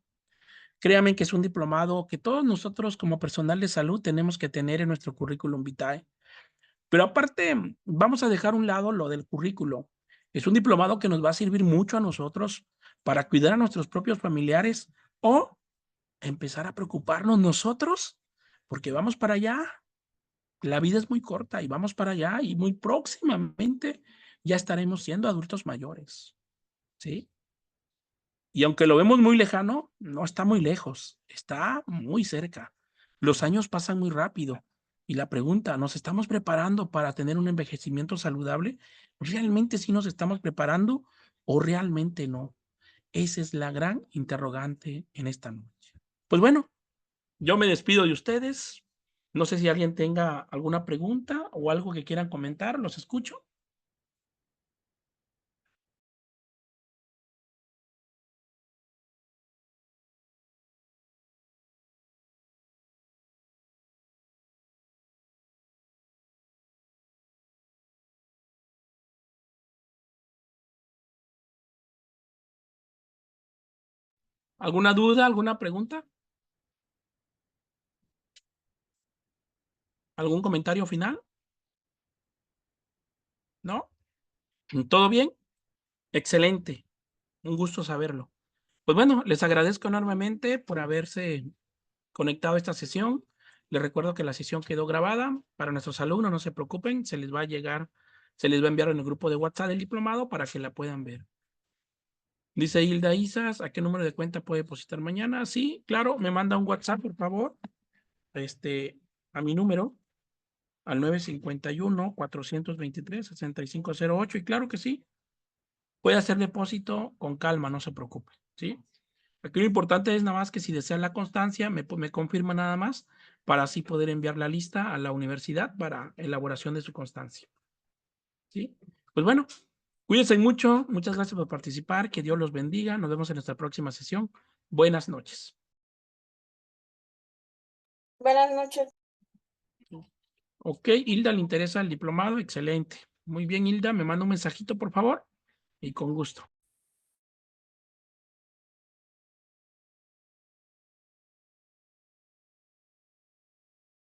A: Créanme que es un diplomado que todos nosotros como personal de salud tenemos que tener en nuestro currículum vitae. Pero aparte, vamos a dejar a un lado lo del currículo. Es un diplomado que nos va a servir mucho a nosotros para cuidar a nuestros propios familiares, o empezar a preocuparnos nosotros, porque vamos para allá. La vida es muy corta y vamos para allá, y muy próximamente ya estaremos siendo adultos mayores, ¿sí? Y aunque lo vemos muy lejano, no está muy lejos, está muy cerca. Los años pasan muy rápido. Y la pregunta, ¿nos estamos preparando para tener un envejecimiento saludable? ¿Realmente sí nos estamos preparando o realmente no? Esa es la gran interrogante en esta noche. Pues bueno, yo me despido de ustedes. No sé si alguien tenga alguna pregunta o algo que quieran comentar. Los escucho. ¿Alguna duda, alguna pregunta? ¿Algún comentario final? ¿No? ¿Todo bien? Excelente. Un gusto saberlo. Pues bueno, les agradezco enormemente por haberse conectado a esta sesión. Les recuerdo que la sesión quedó grabada para nuestros alumnos, no se preocupen, se les va a llegar, se les va a enviar en el grupo de WhatsApp del diplomado para que la puedan ver. Dice Hilda Isas, ¿a qué número de cuenta puede depositar mañana? Sí, claro, me manda un WhatsApp, por favor, a mi número, al 951-423-6508, y claro que sí, puede hacer depósito con calma, no se preocupe, ¿sí? Aquí lo importante es nada más que si desea la constancia, me confirma nada más, para así poder enviar la lista a la universidad para elaboración de su constancia, ¿sí? Pues bueno, cuídense mucho, muchas gracias por participar, que Dios los bendiga, nos vemos en nuestra próxima sesión. Buenas noches.
B: Buenas noches.
A: Ok, Hilda, ¿le interesa el diplomado? Excelente. Muy bien, Hilda, me manda un mensajito, por favor, y con gusto.